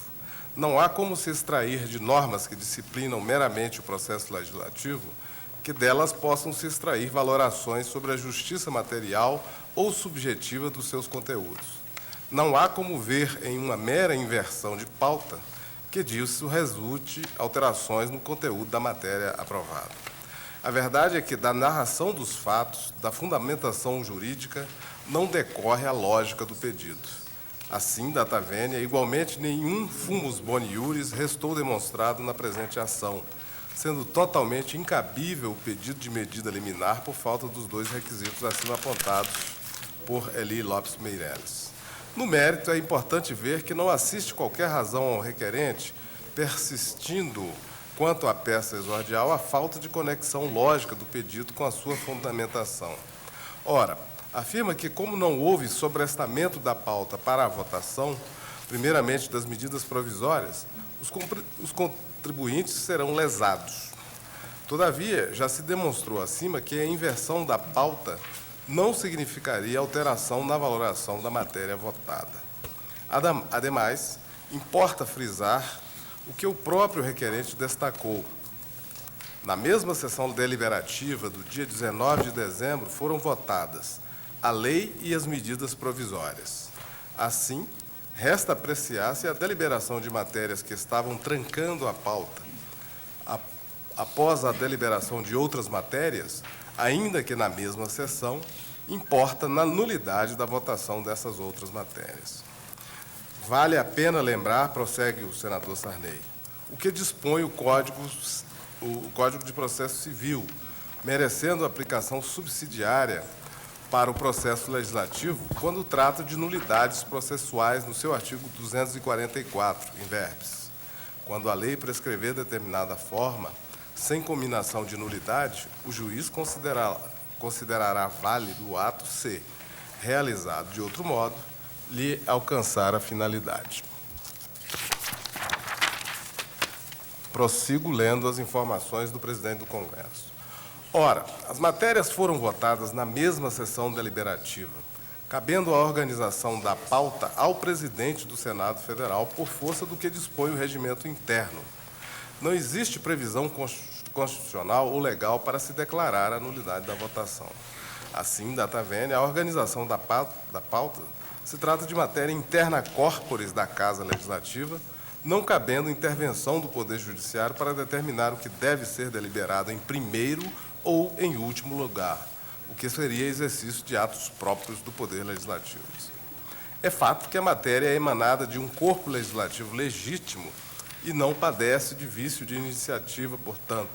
Não há como se extrair de normas que disciplinam meramente o processo legislativo que delas possam se extrair valorações sobre a justiça material ou subjetiva dos seus conteúdos. Não há como ver em uma mera inversão de pauta que disso resulte alterações no conteúdo da matéria aprovada. A verdade é que da narração dos fatos, da fundamentação jurídica, não decorre a lógica do pedido. Assim, data vênia, igualmente nenhum fumus boni iuris restou demonstrado na presente ação, sendo totalmente incabível o pedido de medida liminar por falta dos dois requisitos acima apontados por Eli Lopes Meireles. No mérito, é importante ver que não assiste qualquer razão ao requerente, persistindo, quanto à peça exordial, a falta de conexão lógica do pedido com a sua fundamentação. Ora, afirma que, como não houve sobrestamento da pauta para a votação, primeiramente das medidas provisórias, os contribuintes serão lesados. Todavia, já se demonstrou acima que a inversão da pauta não significaria alteração na valoração da matéria votada. Ademais, importa frisar o que o próprio requerente destacou. Na mesma sessão deliberativa do dia 19 de dezembro, foram votadas a lei e as medidas provisórias. Assim, resta apreciar se a deliberação de matérias que estavam trancando a pauta após a deliberação de outras matérias, ainda que na mesma sessão, importa na nulidade da votação dessas outras matérias. Vale a pena lembrar, prossegue o senador Sarney, o que dispõe o Código de Processo Civil, merecendo aplicação subsidiária para o processo legislativo quando trata de nulidades processuais no seu artigo 244, in verbis. Quando a lei prescrever determinada forma, sem cominação de nulidade, o juiz considerará válido o ato se, realizado de outro modo, lhe alcançar a finalidade. Prossigo lendo as informações do presidente do Congresso. Ora, as matérias foram votadas na mesma sessão deliberativa, cabendo a organização da pauta ao presidente do Senado Federal por força do que dispõe o regimento interno. Não existe previsão constitucional ou legal para se declarar a nulidade da votação. Assim, data vênia, a organização da pauta se trata de matéria interna corporis da Casa Legislativa, não cabendo intervenção do Poder Judiciário para determinar o que deve ser deliberado em primeiro ou em último lugar, o que seria exercício de atos próprios do Poder Legislativo. É fato que a matéria é emanada de um corpo legislativo legítimo e não padece de vício de iniciativa, portanto,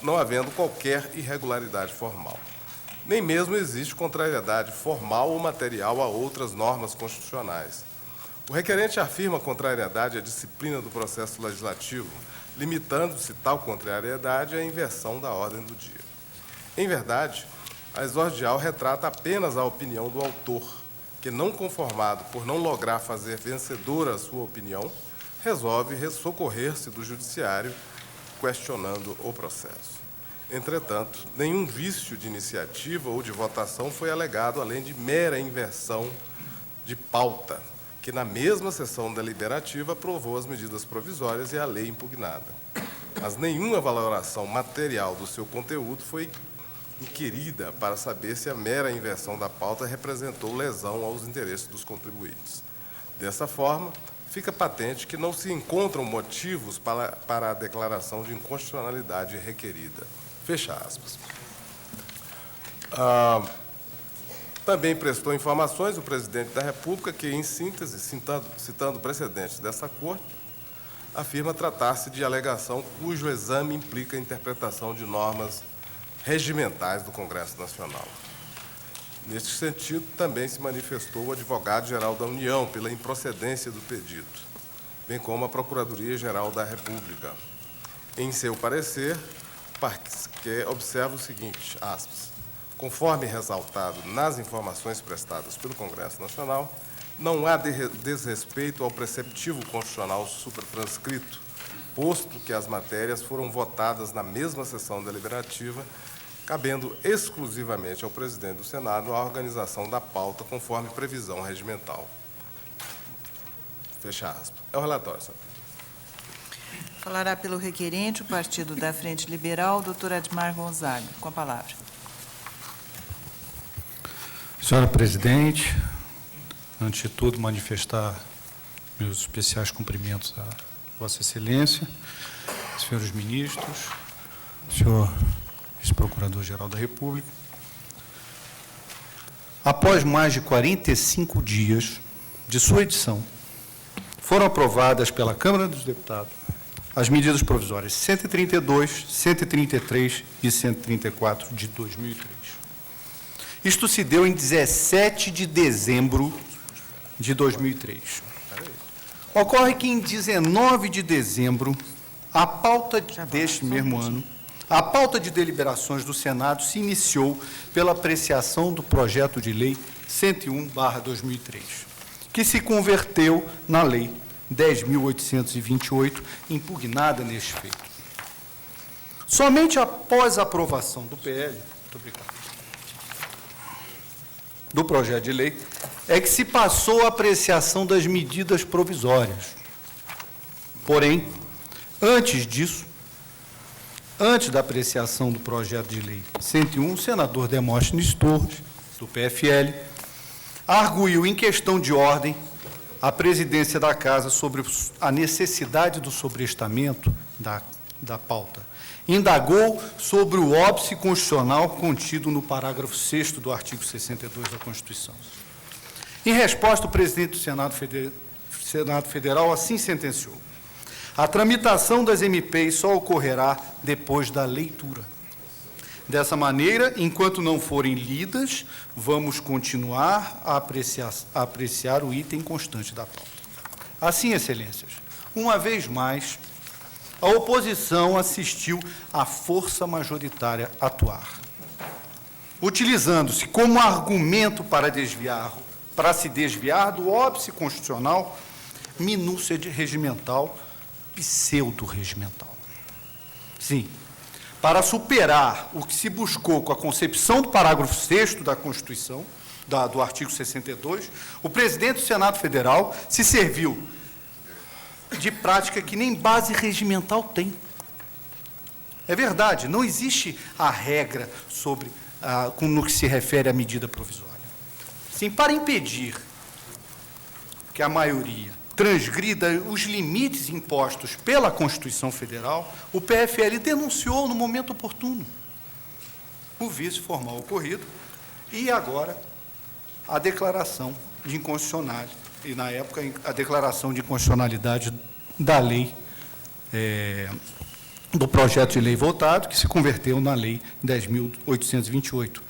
não havendo qualquer irregularidade formal. Nem mesmo existe contrariedade formal ou material a outras normas constitucionais. O requerente afirma contrariedade à disciplina do processo legislativo, limitando-se tal contrariedade à inversão da ordem do dia. Em verdade, a exordial retrata apenas a opinião do autor, que, não conformado por não lograr fazer vencedora a sua opinião, resolve socorrer-se do judiciário, questionando o processo. Entretanto, nenhum vício de iniciativa ou de votação foi alegado, além de mera inversão de pauta, que na mesma sessão deliberativa aprovou as medidas provisórias e a lei impugnada. Mas nenhuma valoração material do seu conteúdo foi inquirida para saber se a mera inversão da pauta representou lesão aos interesses dos contribuintes. Dessa forma, fica patente que não se encontram motivos para a declaração de inconstitucionalidade requerida. Fecha aspas. Também prestou informações o presidente da República que, em síntese, citando precedentes dessa Corte, afirma tratar-se de alegação cujo exame implica a interpretação de normas regimentais do Congresso Nacional. Neste sentido, também se manifestou o advogado-geral da União pela improcedência do pedido, bem como a Procuradoria-Geral da República. Em seu parecer, que observa o seguinte, aspas, conforme ressaltado nas informações prestadas pelo Congresso Nacional, não há desrespeito ao preceptivo constitucional supratranscrito, posto que as matérias foram votadas na mesma sessão deliberativa, cabendo exclusivamente ao presidente do Senado a organização da pauta conforme previsão regimental. Fecha aspas. É o relatório, senhor. Falará pelo requerente o Partido da Frente Liberal, doutor Admar Gonzaga. Com a palavra. Senhora Presidente, antes de tudo, manifestar meus especiais cumprimentos a Vossa Excelência, senhores ministros, senhor vice-procurador-geral da República. Após mais de 45 dias de sua edição, foram aprovadas pela Câmara dos Deputados as medidas provisórias 132, 133 e 134 de 2003. Isto se deu em 17 de dezembro de 2003. Ocorre que em 19 de dezembro, a pauta deste mesmo ano, a pauta de deliberações do Senado se iniciou pela apreciação do projeto de lei 101/2003, que se converteu na lei 10.828, impugnada neste feito. Somente após a aprovação do PL, muito obrigado, do projeto de lei, é que se passou a apreciação das medidas provisórias. Porém, antes disso, Antes da apreciação do projeto de lei 101, o senador Demóstenes Torres, do PFL, arguiu em questão de ordem a presidência da Casa sobre a necessidade do sobrestamento da pauta. Indagou sobre o óbice constitucional contido no parágrafo 6º do artigo 62 da Constituição. Em resposta, o presidente do Senado Federal assim sentenciou: a tramitação das MPs só ocorrerá depois da leitura. Dessa maneira, enquanto não forem lidas, vamos continuar a apreciar o item constante da pauta. Assim, excelências, uma vez mais, a oposição assistiu à força majoritária atuar, utilizando-se como argumento para se desviar do óbice constitucional, minúcia regimental, pseudo-regimental. Sim, para superar o que se buscou com a concepção do parágrafo 6º da Constituição, do artigo 62, o presidente do Senado Federal se serviu de prática que nem base regimental tem. É verdade, não existe a regra sobre, no que se refere à medida provisória. Sim, para impedir que a maioria transgrida os limites impostos pela Constituição Federal, o PFL denunciou no momento oportuno o vício formal ocorrido e agora a declaração de inconstitucionalidade, e na época a declaração de inconstitucionalidade da lei, do projeto de lei votado, que se converteu na Lei 10.828,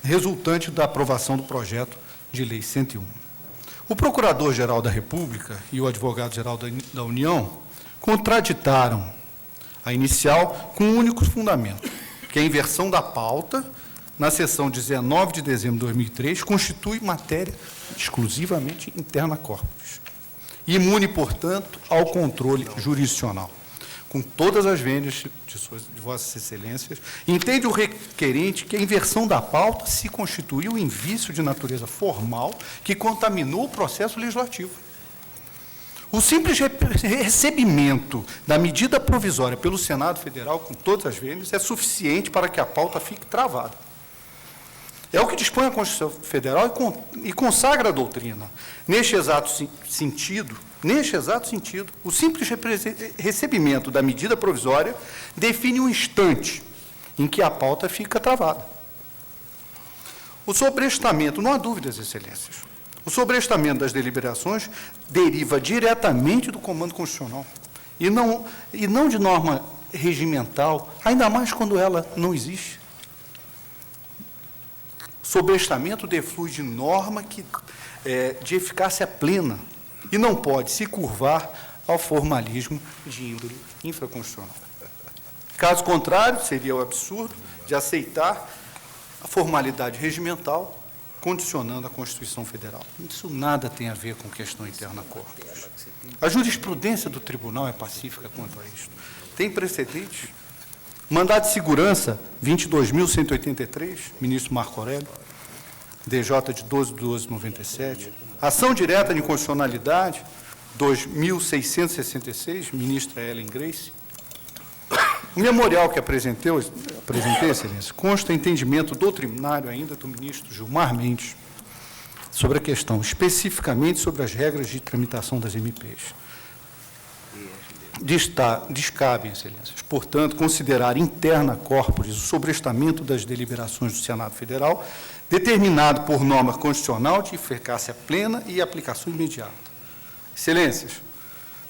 resultante da aprovação do projeto de lei 101. O Procurador-Geral da República e o Advogado-Geral da União contraditaram a inicial com um único fundamento, que a inversão da pauta, na sessão 19 de dezembro de 2003, constitui matéria exclusivamente interna corporis, imune, portanto, ao controle jurisdicional. Com todas as vênias de Vossas Excelências, entende o requerente que a inversão da pauta se constituiu em vício de natureza formal que contaminou o processo legislativo. O simples recebimento da medida provisória pelo Senado Federal, com todas as vênias, é suficiente para que a pauta fique travada. É o que dispõe a Constituição Federal e consagra a doutrina. Neste exato sentido, o simples recebimento da medida provisória define um instante em que a pauta fica travada. O sobrestamento, não há dúvidas, excelências, o sobrestamento das deliberações deriva diretamente do comando constitucional e não de norma regimental, ainda mais quando ela não existe. Sobrestamento deflui de norma de eficácia plena e não pode se curvar ao formalismo de índole infraconstitucional. Caso contrário, seria o absurdo de aceitar a formalidade regimental condicionando a Constituição Federal. Isso nada tem a ver com questão interna corporis. A jurisprudência do tribunal é pacífica quanto a isto. Tem precedentes. Mandado de segurança 22.183, ministro Marco Aurélio, DJ de 12/12/97. Ação direta de inconstitucionalidade 2.666, ministra Ellen Grace. O memorial que apresentei, excelência, consta entendimento doutrinário ainda do ministro Gilmar Mendes sobre a questão, especificamente sobre as regras de tramitação das MPs. Descabe, excelências, portanto, considerar interna corporis o sobrestamento das deliberações do Senado Federal, determinado por norma constitucional de eficácia plena e aplicação imediata. Excelências,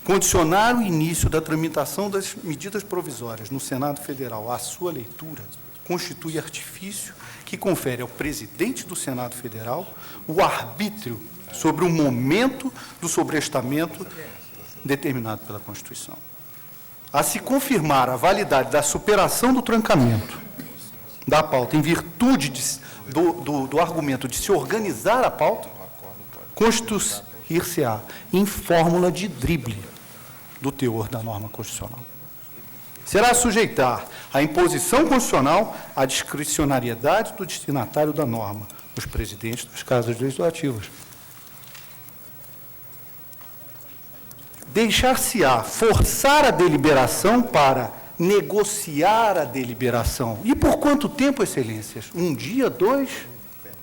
condicionar o início da tramitação das medidas provisórias no Senado Federal à sua leitura constitui artifício que confere ao presidente do Senado Federal o arbítrio sobre o momento do sobrestamento determinado pela Constituição. A se confirmar a validade da superação do trancamento da pauta em virtude do argumento de se organizar a pauta, constituir-se-á em fórmula de drible do teor da norma constitucional. Será sujeitar à imposição constitucional a discricionariedade do destinatário da norma, os presidentes das casas legislativas. Deixar-se-á forçar a deliberação para negociar a deliberação. E por quanto tempo, Excelências? Um dia, 2?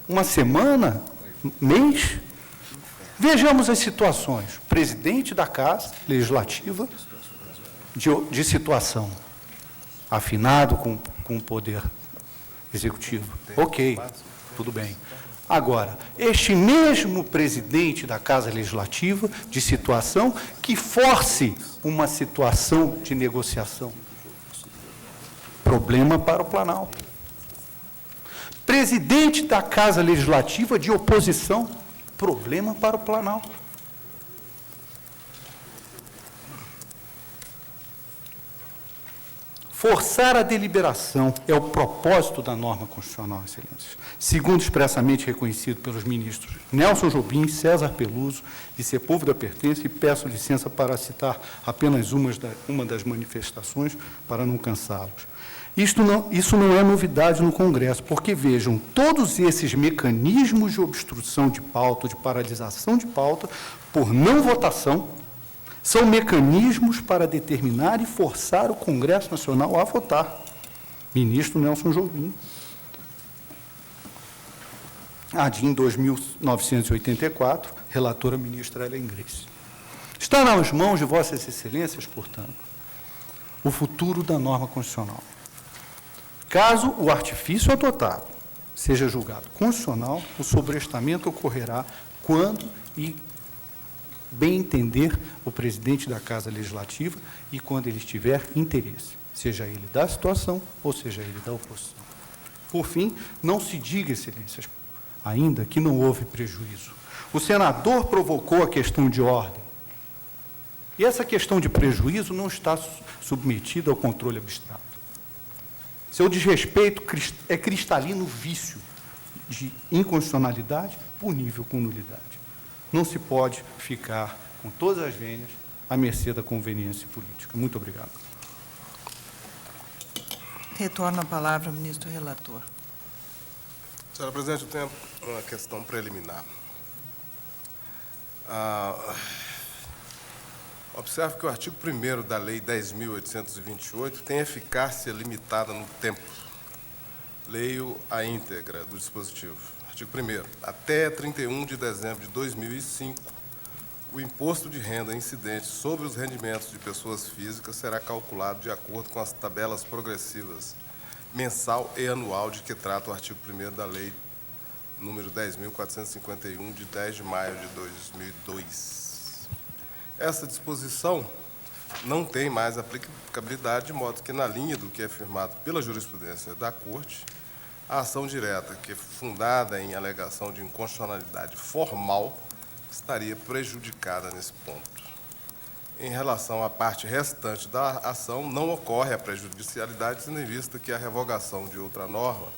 Uma semana? Mês? Vejamos as situações. Presidente da Casa Legislativa de situação, afinado com o Poder Executivo. Ok, tudo bem. Agora, este mesmo presidente da Casa Legislativa de situação que force uma situação de negociação. Problema para o Planalto. Presidente da Casa Legislativa de oposição. Problema para o Planalto. Forçar a deliberação é o propósito da norma constitucional, Excelências, segundo expressamente reconhecido pelos ministros Nelson Jobim, César Peluso e Sepúlveda Pertence, e peço licença para citar apenas uma das manifestações, para não cansá-los. Isso não é novidade no Congresso, porque, vejam, todos esses mecanismos de obstrução de pauta, de paralisação de pauta, por não votação, são mecanismos para determinar e forçar o Congresso Nacional a votar. Ministro Nelson Jobim. ADIM 2984, relatora ministra Ellen Grace. Está nas mãos de Vossas Excelências, portanto, o futuro da norma constitucional. Caso o artifício adotado seja julgado constitucional, o sobrestamento ocorrerá quando e bem entender o presidente da Casa Legislativa e quando ele tiver interesse, seja ele da situação ou seja ele da oposição. Por fim, não se diga, Excelências, ainda que não houve prejuízo. O senador provocou a questão de ordem. E essa questão de prejuízo não está submetida ao controle abstrato. Seu desrespeito é cristalino vício de inconstitucionalidade punível com nulidade. Não se pode ficar com todas as vênias à mercê da conveniência política. Muito obrigado. Retorno a palavra ao ministro relator. Senhora Presidente, eu tenho uma questão preliminar. Observe que o artigo 1º da Lei 10.828 tem eficácia limitada no tempo. Leio a íntegra do dispositivo. Artigo 1º. Até 31 de dezembro de 2005, o imposto de renda incidente sobre os rendimentos de pessoas físicas será calculado de acordo com as tabelas progressivas mensal e anual de que trata o artigo 1º da Lei número 10.451, de 10 de maio de 2002. Essa disposição não tem mais aplicabilidade, de modo que, na linha do que é afirmado pela jurisprudência da Corte, a ação direta, que é fundada em alegação de inconstitucionalidade formal, estaria prejudicada nesse ponto. Em relação à parte restante da ação, não ocorre a prejudicialidade, tendo em vista que a revogação de outra norma,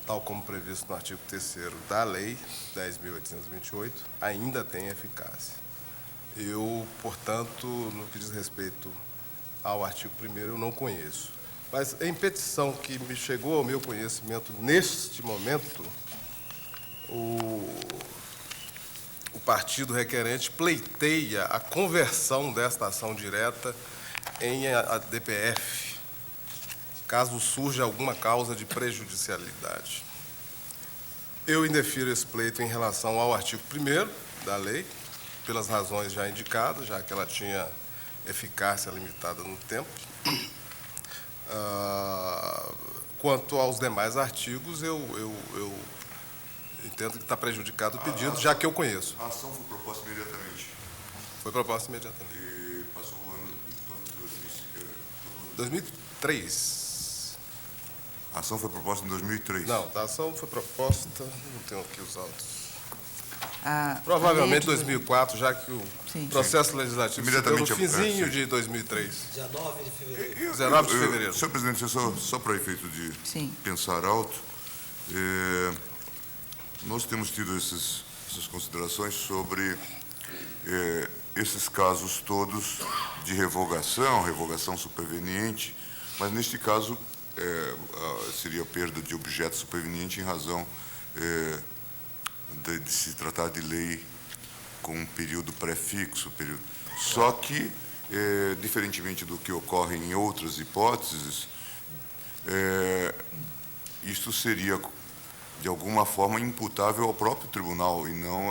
tal como previsto no artigo 3º da Lei 10.828, ainda tem eficácia. Eu, portanto, no que diz respeito ao artigo 1º, eu não conheço. Mas, em petição que me chegou ao meu conhecimento neste momento, o partido requerente pleiteia a conversão desta ação direta em ADPF, caso surja alguma causa de prejudicialidade. Eu indefiro esse pleito em relação ao artigo 1º da lei, pelas razões já indicadas, já que ela tinha eficácia limitada no tempo. Quanto aos demais artigos, eu entendo que está prejudicado o pedido, já que eu conheço. A ação foi proposta imediatamente. Foi proposta imediatamente. E passou o ano de 2003. A ação foi proposta em 2003. Não, a ação foi proposta, não tenho aqui os autos. A Provavelmente lei 2004, já que o processo legislativo se deu no finzinho de 2003. 19 de fevereiro. 19 de fevereiro. Senhor presidente, só para efeito de pensar alto, nós temos tido essas considerações sobre esses casos todos de revogação superveniente, mas neste caso seria perda de objeto superveniente em razão de se tratar de lei com um período prefixo. Só que diferentemente do que ocorre em outras hipóteses, isto seria, de alguma forma, imputável ao próprio tribunal e não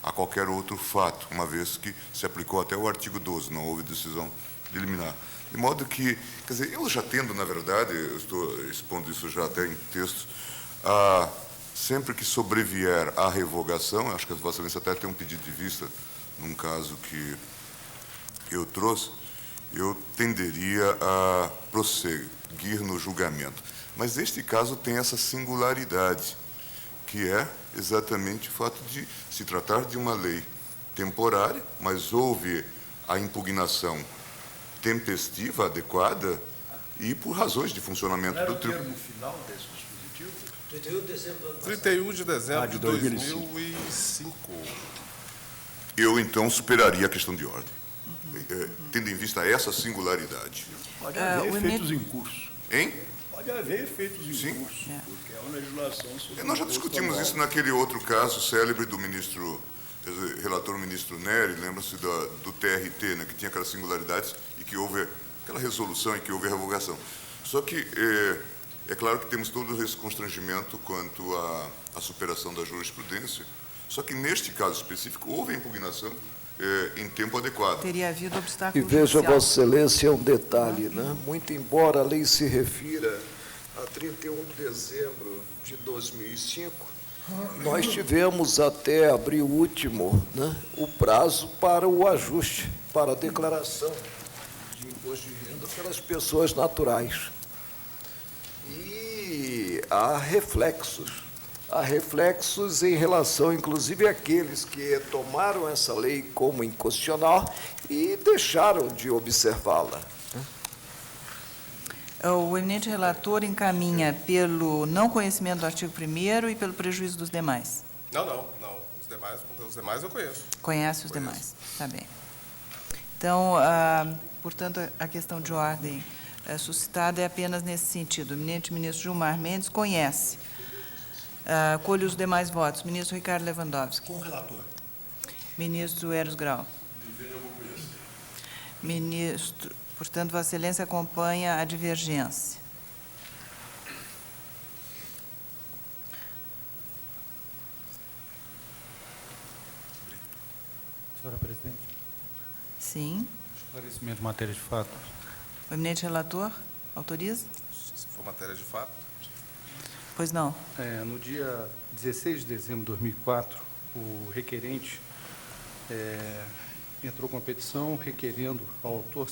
a qualquer outro fato, uma vez que se aplicou até o artigo 12, não houve decisão de liminar. De modo que, quer dizer, eu já tendo, na verdade, eu estou expondo isso já até em textos, sempre que sobrevier a revogação, acho que a Vossa Excelência até tem um pedido de vista num caso que eu trouxe, eu tenderia a prosseguir no julgamento. Mas este caso tem essa singularidade, que é exatamente o fato de se tratar de uma lei temporária, mas houve a impugnação tempestiva, adequada, e por razões de funcionamento do tribunal. No final desse dispositivo? 31 de dezembro de 2005. Eu, então, superaria a questão de ordem, tendo em vista essa singularidade. Pode haver o efeitos em curso. Hein? Pode haver efeitos em Sim. curso, porque é uma legislação sobre Nós já imposto discutimos anual. isso naquele outro caso célebre do ministro, relator ministro Nery, lembra-se do TRT, né, que tinha aquelas singularidades e que houve aquela resolução e que houve a revogação. Só que é claro que temos todo esse constrangimento quanto à superação da jurisprudência, só que neste caso específico houve a impugnação em tempo adequado. Teria havido E obstáculo veja, judicial. Vossa Excelência, um detalhe, né? Muito embora a lei se refira a 31 de dezembro de 2005, nós tivemos até abril último, né, o prazo para o ajuste, para a declaração de imposto de renda pelas pessoas naturais. E há reflexos em relação, inclusive, àqueles que tomaram essa lei como inconstitucional e deixaram de observá-la. O eminente relator encaminha pelo não conhecimento do artigo 1º e pelo prejuízo dos demais. Não. Os demais eu conheço. Conhece os demais. Está bem. Então, portanto, a questão de ordem suscitada é apenas nesse sentido. O eminente ministro Gilmar Mendes conhece. Colhe os demais votos. Ministro Ricardo Lewandowski. Com o relator. Ministro Eros Grau. Ministro, portanto, Vossa Excelência acompanha a divergência. Senhora Presidente, Sim. esclarecimento de matéria de fato. O eminente relator autoriza? Se for matéria de fato. Pois não. No dia 16 de dezembro de 2004, o requerente entrou com a petição requerendo ao autor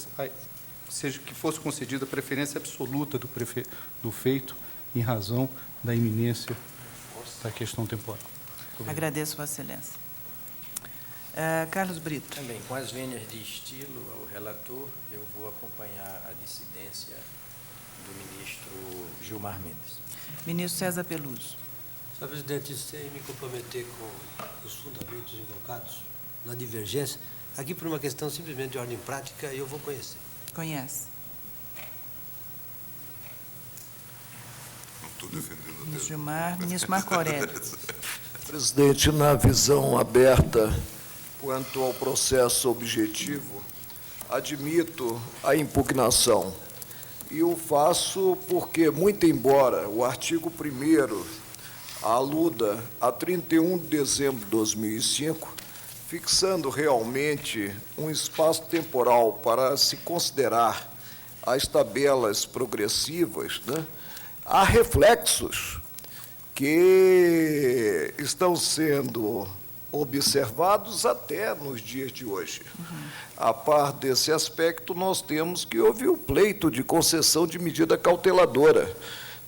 seja que fosse concedida preferência absoluta do feito em razão da iminência da questão temporal. Agradeço, Vossa Excelência. Carlos Brito. Também, com as vênias de estilo ao relator, eu vou acompanhar a dissidência do ministro Gilmar Mendes. Ministro César Peluso. Senhor Presidente, sem me comprometer com os fundamentos invocados na divergência, aqui por uma questão simplesmente de ordem prática, eu vou conhecer. Conhece. Não estou defendendo Ministro Gilmar. Ministro Marco Aurélio. Presidente, na visão aberta quanto ao processo objetivo, admito a impugnação. E o faço porque, muito embora o artigo 1º aluda a 31 de dezembro de 2005, fixando realmente um espaço temporal para se considerar as tabelas progressivas, né, há reflexos que estão sendo observados até nos dias de hoje. A par desse aspecto, nós temos que houve o pleito de concessão de medida cauteladora.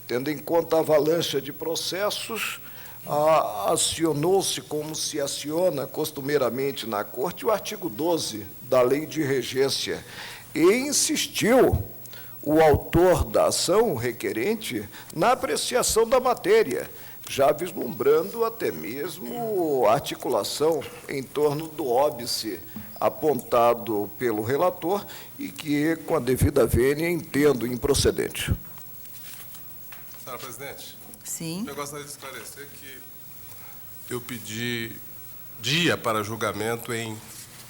Tendo em conta a avalanche de processos, acionou-se, como se aciona costumeiramente na Corte, o artigo 12 da Lei de Regência, e insistiu o autor da ação, o requerente, na apreciação da matéria, já vislumbrando até mesmo a articulação em torno do óbice apontado pelo relator e que, com a devida vênia, entendo improcedente. Senhora Presidente, Sim. eu gostaria de esclarecer que eu pedi dia para julgamento em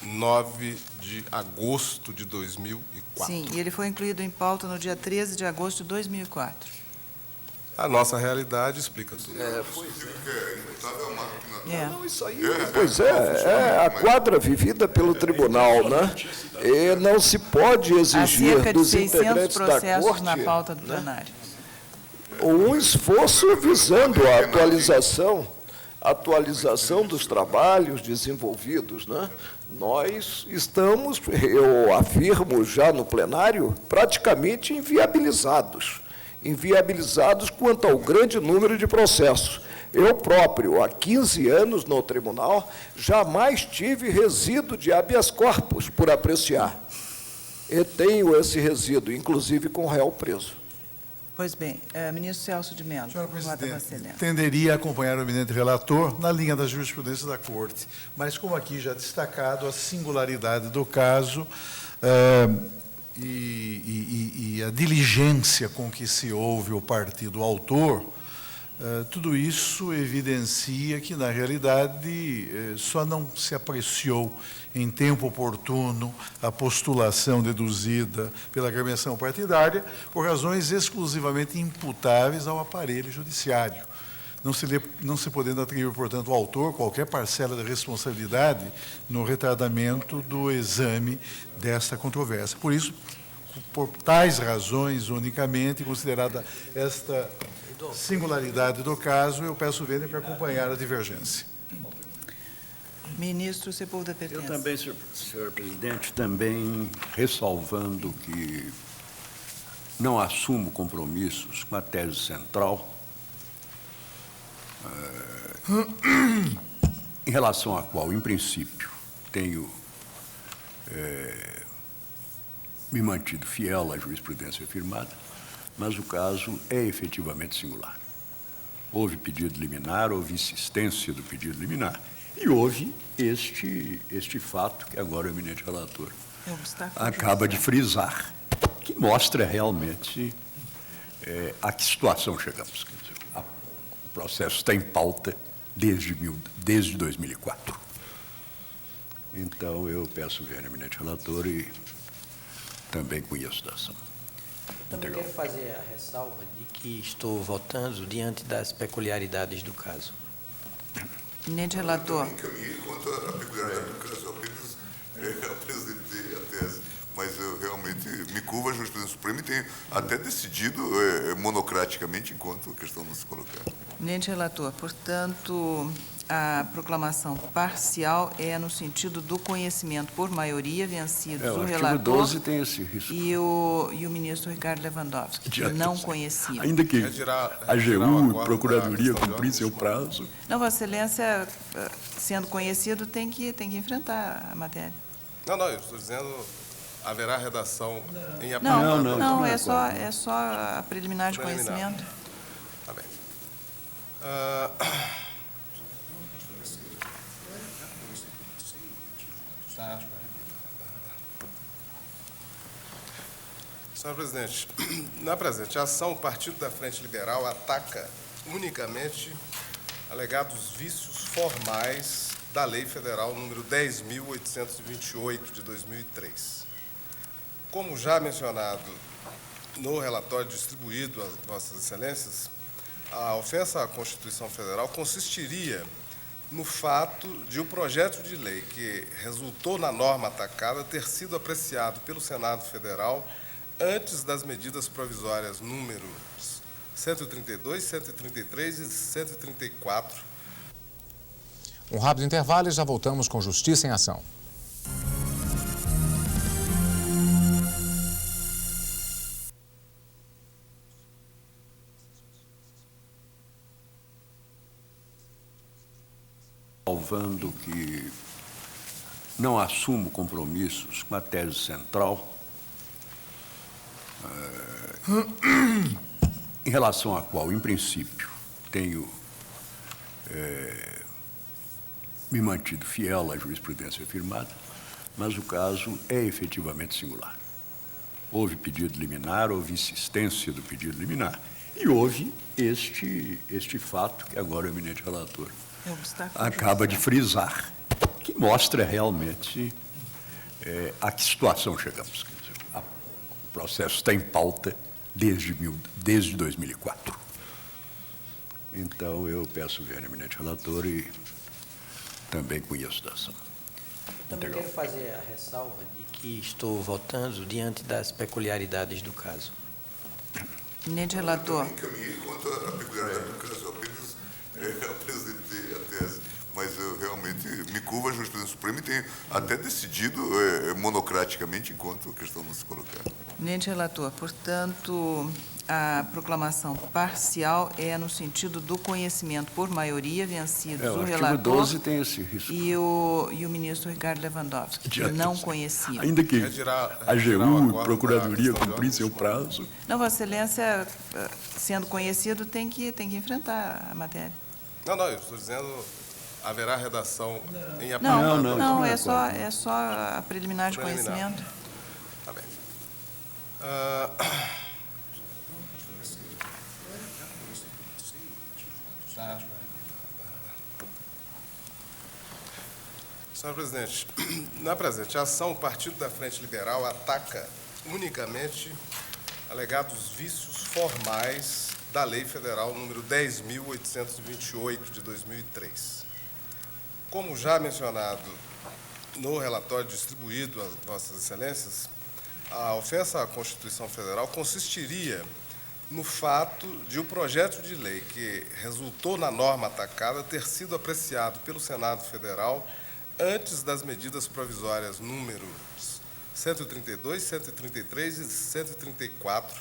9 de agosto de 2004. Sim, e ele foi incluído em pauta no dia 13 de agosto de 2004. A nossa realidade explica tudo. Não, isso aí, pois é a quadra vivida pelo tribunal, né? E não se pode Há exigir cerca de dos 600 integrantes da processos corte na pauta do plenário. um esforço visando a atualização dos trabalhos desenvolvidos, né? Nós estamos, eu afirmo já no plenário, praticamente inviabilizados quanto ao grande número de processos. Eu próprio, há 15 anos no tribunal, jamais tive resíduo de habeas corpus por apreciar. E tenho esse resíduo, inclusive com réu preso. Pois bem, ministro Celso de Mello. Senhora Vota Presidente, Vassilena. tenderia a acompanhar o eminente relator na linha da jurisprudência da Corte, mas como aqui já destacado, a singularidade do caso e a diligência com que se ouve o partido autor, tudo isso evidencia que, na realidade, só não se apreciou em tempo oportuno a postulação deduzida pela agremiação partidária por razões exclusivamente imputáveis ao aparelho judiciário, não se podendo atribuir, portanto, ao autor qualquer parcela da responsabilidade no retardamento do exame desta controvérsia. Por isso, por tais razões, unicamente, considerada esta singularidade do caso, eu peço vênia para acompanhar a divergência. Ministro Sepúlveda Pertence. Eu também, senhor presidente, também ressalvando que não assumo compromissos com a tese central, em relação à qual, em princípio, tenho me mantido fiel à jurisprudência firmada, mas o caso é efetivamente singular. Houve pedido liminar, houve insistência do pedido liminar, e houve este fato, que agora o eminente relator acaba de frisar, que mostra realmente a que situação chegamos. Quer dizer, o processo está em pauta desde 2004. Então, eu peço vênia, eminente relator, e também conheço da ação. Também quero fazer a ressalva de que estou votando diante das peculiaridades do caso. Eminente relator. Eu encaminhei quanto à peculiaridade do caso, apenas apresentei a tese, mas eu realmente me curvo à jurisprudência suprema e tenho até decidido monocraticamente enquanto a questão não se colocar. Eminente relator, portanto, a proclamação parcial é no sentido do conhecimento por maioria, vencidos o relator. O artigo 12 tem esse risco. E o ministro Ricardo Lewandowski, que não conhecia. Ainda que a AGU e a Procuradoria cumprissem o prazo. Não, Vossa Excelência, sendo conhecido, tem que enfrentar a matéria. Não, eu estou dizendo, haverá redação em apoio. Não, é só a preliminar de conhecimento. Tá bem. Senhor presidente, na presente ação, o Partido da Frente Liberal ataca unicamente alegados vícios formais da Lei Federal número 10.828, de 2003. Como já mencionado no relatório distribuído às Vossas Excelências, a ofensa à Constituição Federal consistiria no fato de o projeto de lei que resultou na norma atacada ter sido apreciado pelo Senado Federal antes das medidas provisórias números 132, 133 e 134. Um rápido intervalo e já voltamos com Justiça em Ação. Salvando que não assumo compromissos com a tese central, em relação à qual, em princípio, tenho me mantido fiel à jurisprudência firmada, mas o caso é efetivamente singular. Houve pedido liminar, houve insistência do pedido liminar, e houve este fato, que agora o eminente relator acaba de frisar, que mostra realmente a que situação chegamos. Quer dizer, o processo está em pauta desde 2004. Então, eu peço ver, eminente relator, e também conheço da ação. Também quero fazer a ressalva de que estou votando diante das peculiaridades do caso. Eminente relator. Eu encaminhei quanto à peculiaridade do caso, apenas apresentei a tese, mas eu realmente me curvo à jurisprudência suprema e tenho até decidido monocraticamente enquanto a questão não se colocar. Eminente relator, portanto, a proclamação parcial é no sentido do conhecimento por maioria, vencidos o artigo relator 12 tem esse risco. e o ministro Ricardo Lewandowski, que não conheciam. Ainda que Retirar a o AGU e acordo a Procuradoria da questão de cumprissem o ordem prazo. Não, Vossa Excelência, sendo conhecido, tem que enfrentar a matéria. Não, eu estou dizendo, haverá redação em Não, não, é só a preliminar de Preliminar. conhecimento. Tá bem. Senhor presidente, na presente ação, o Partido da Frente Liberal ataca unicamente alegados vícios formais da Lei Federal número 10.828, de 2003. Como já mencionado no relatório distribuído às Vossas Excelências, a ofensa à Constituição Federal consistiria no fato de o projeto de lei que resultou na norma atacada ter sido apreciado pelo Senado Federal antes das medidas provisórias números 132, 133 e 134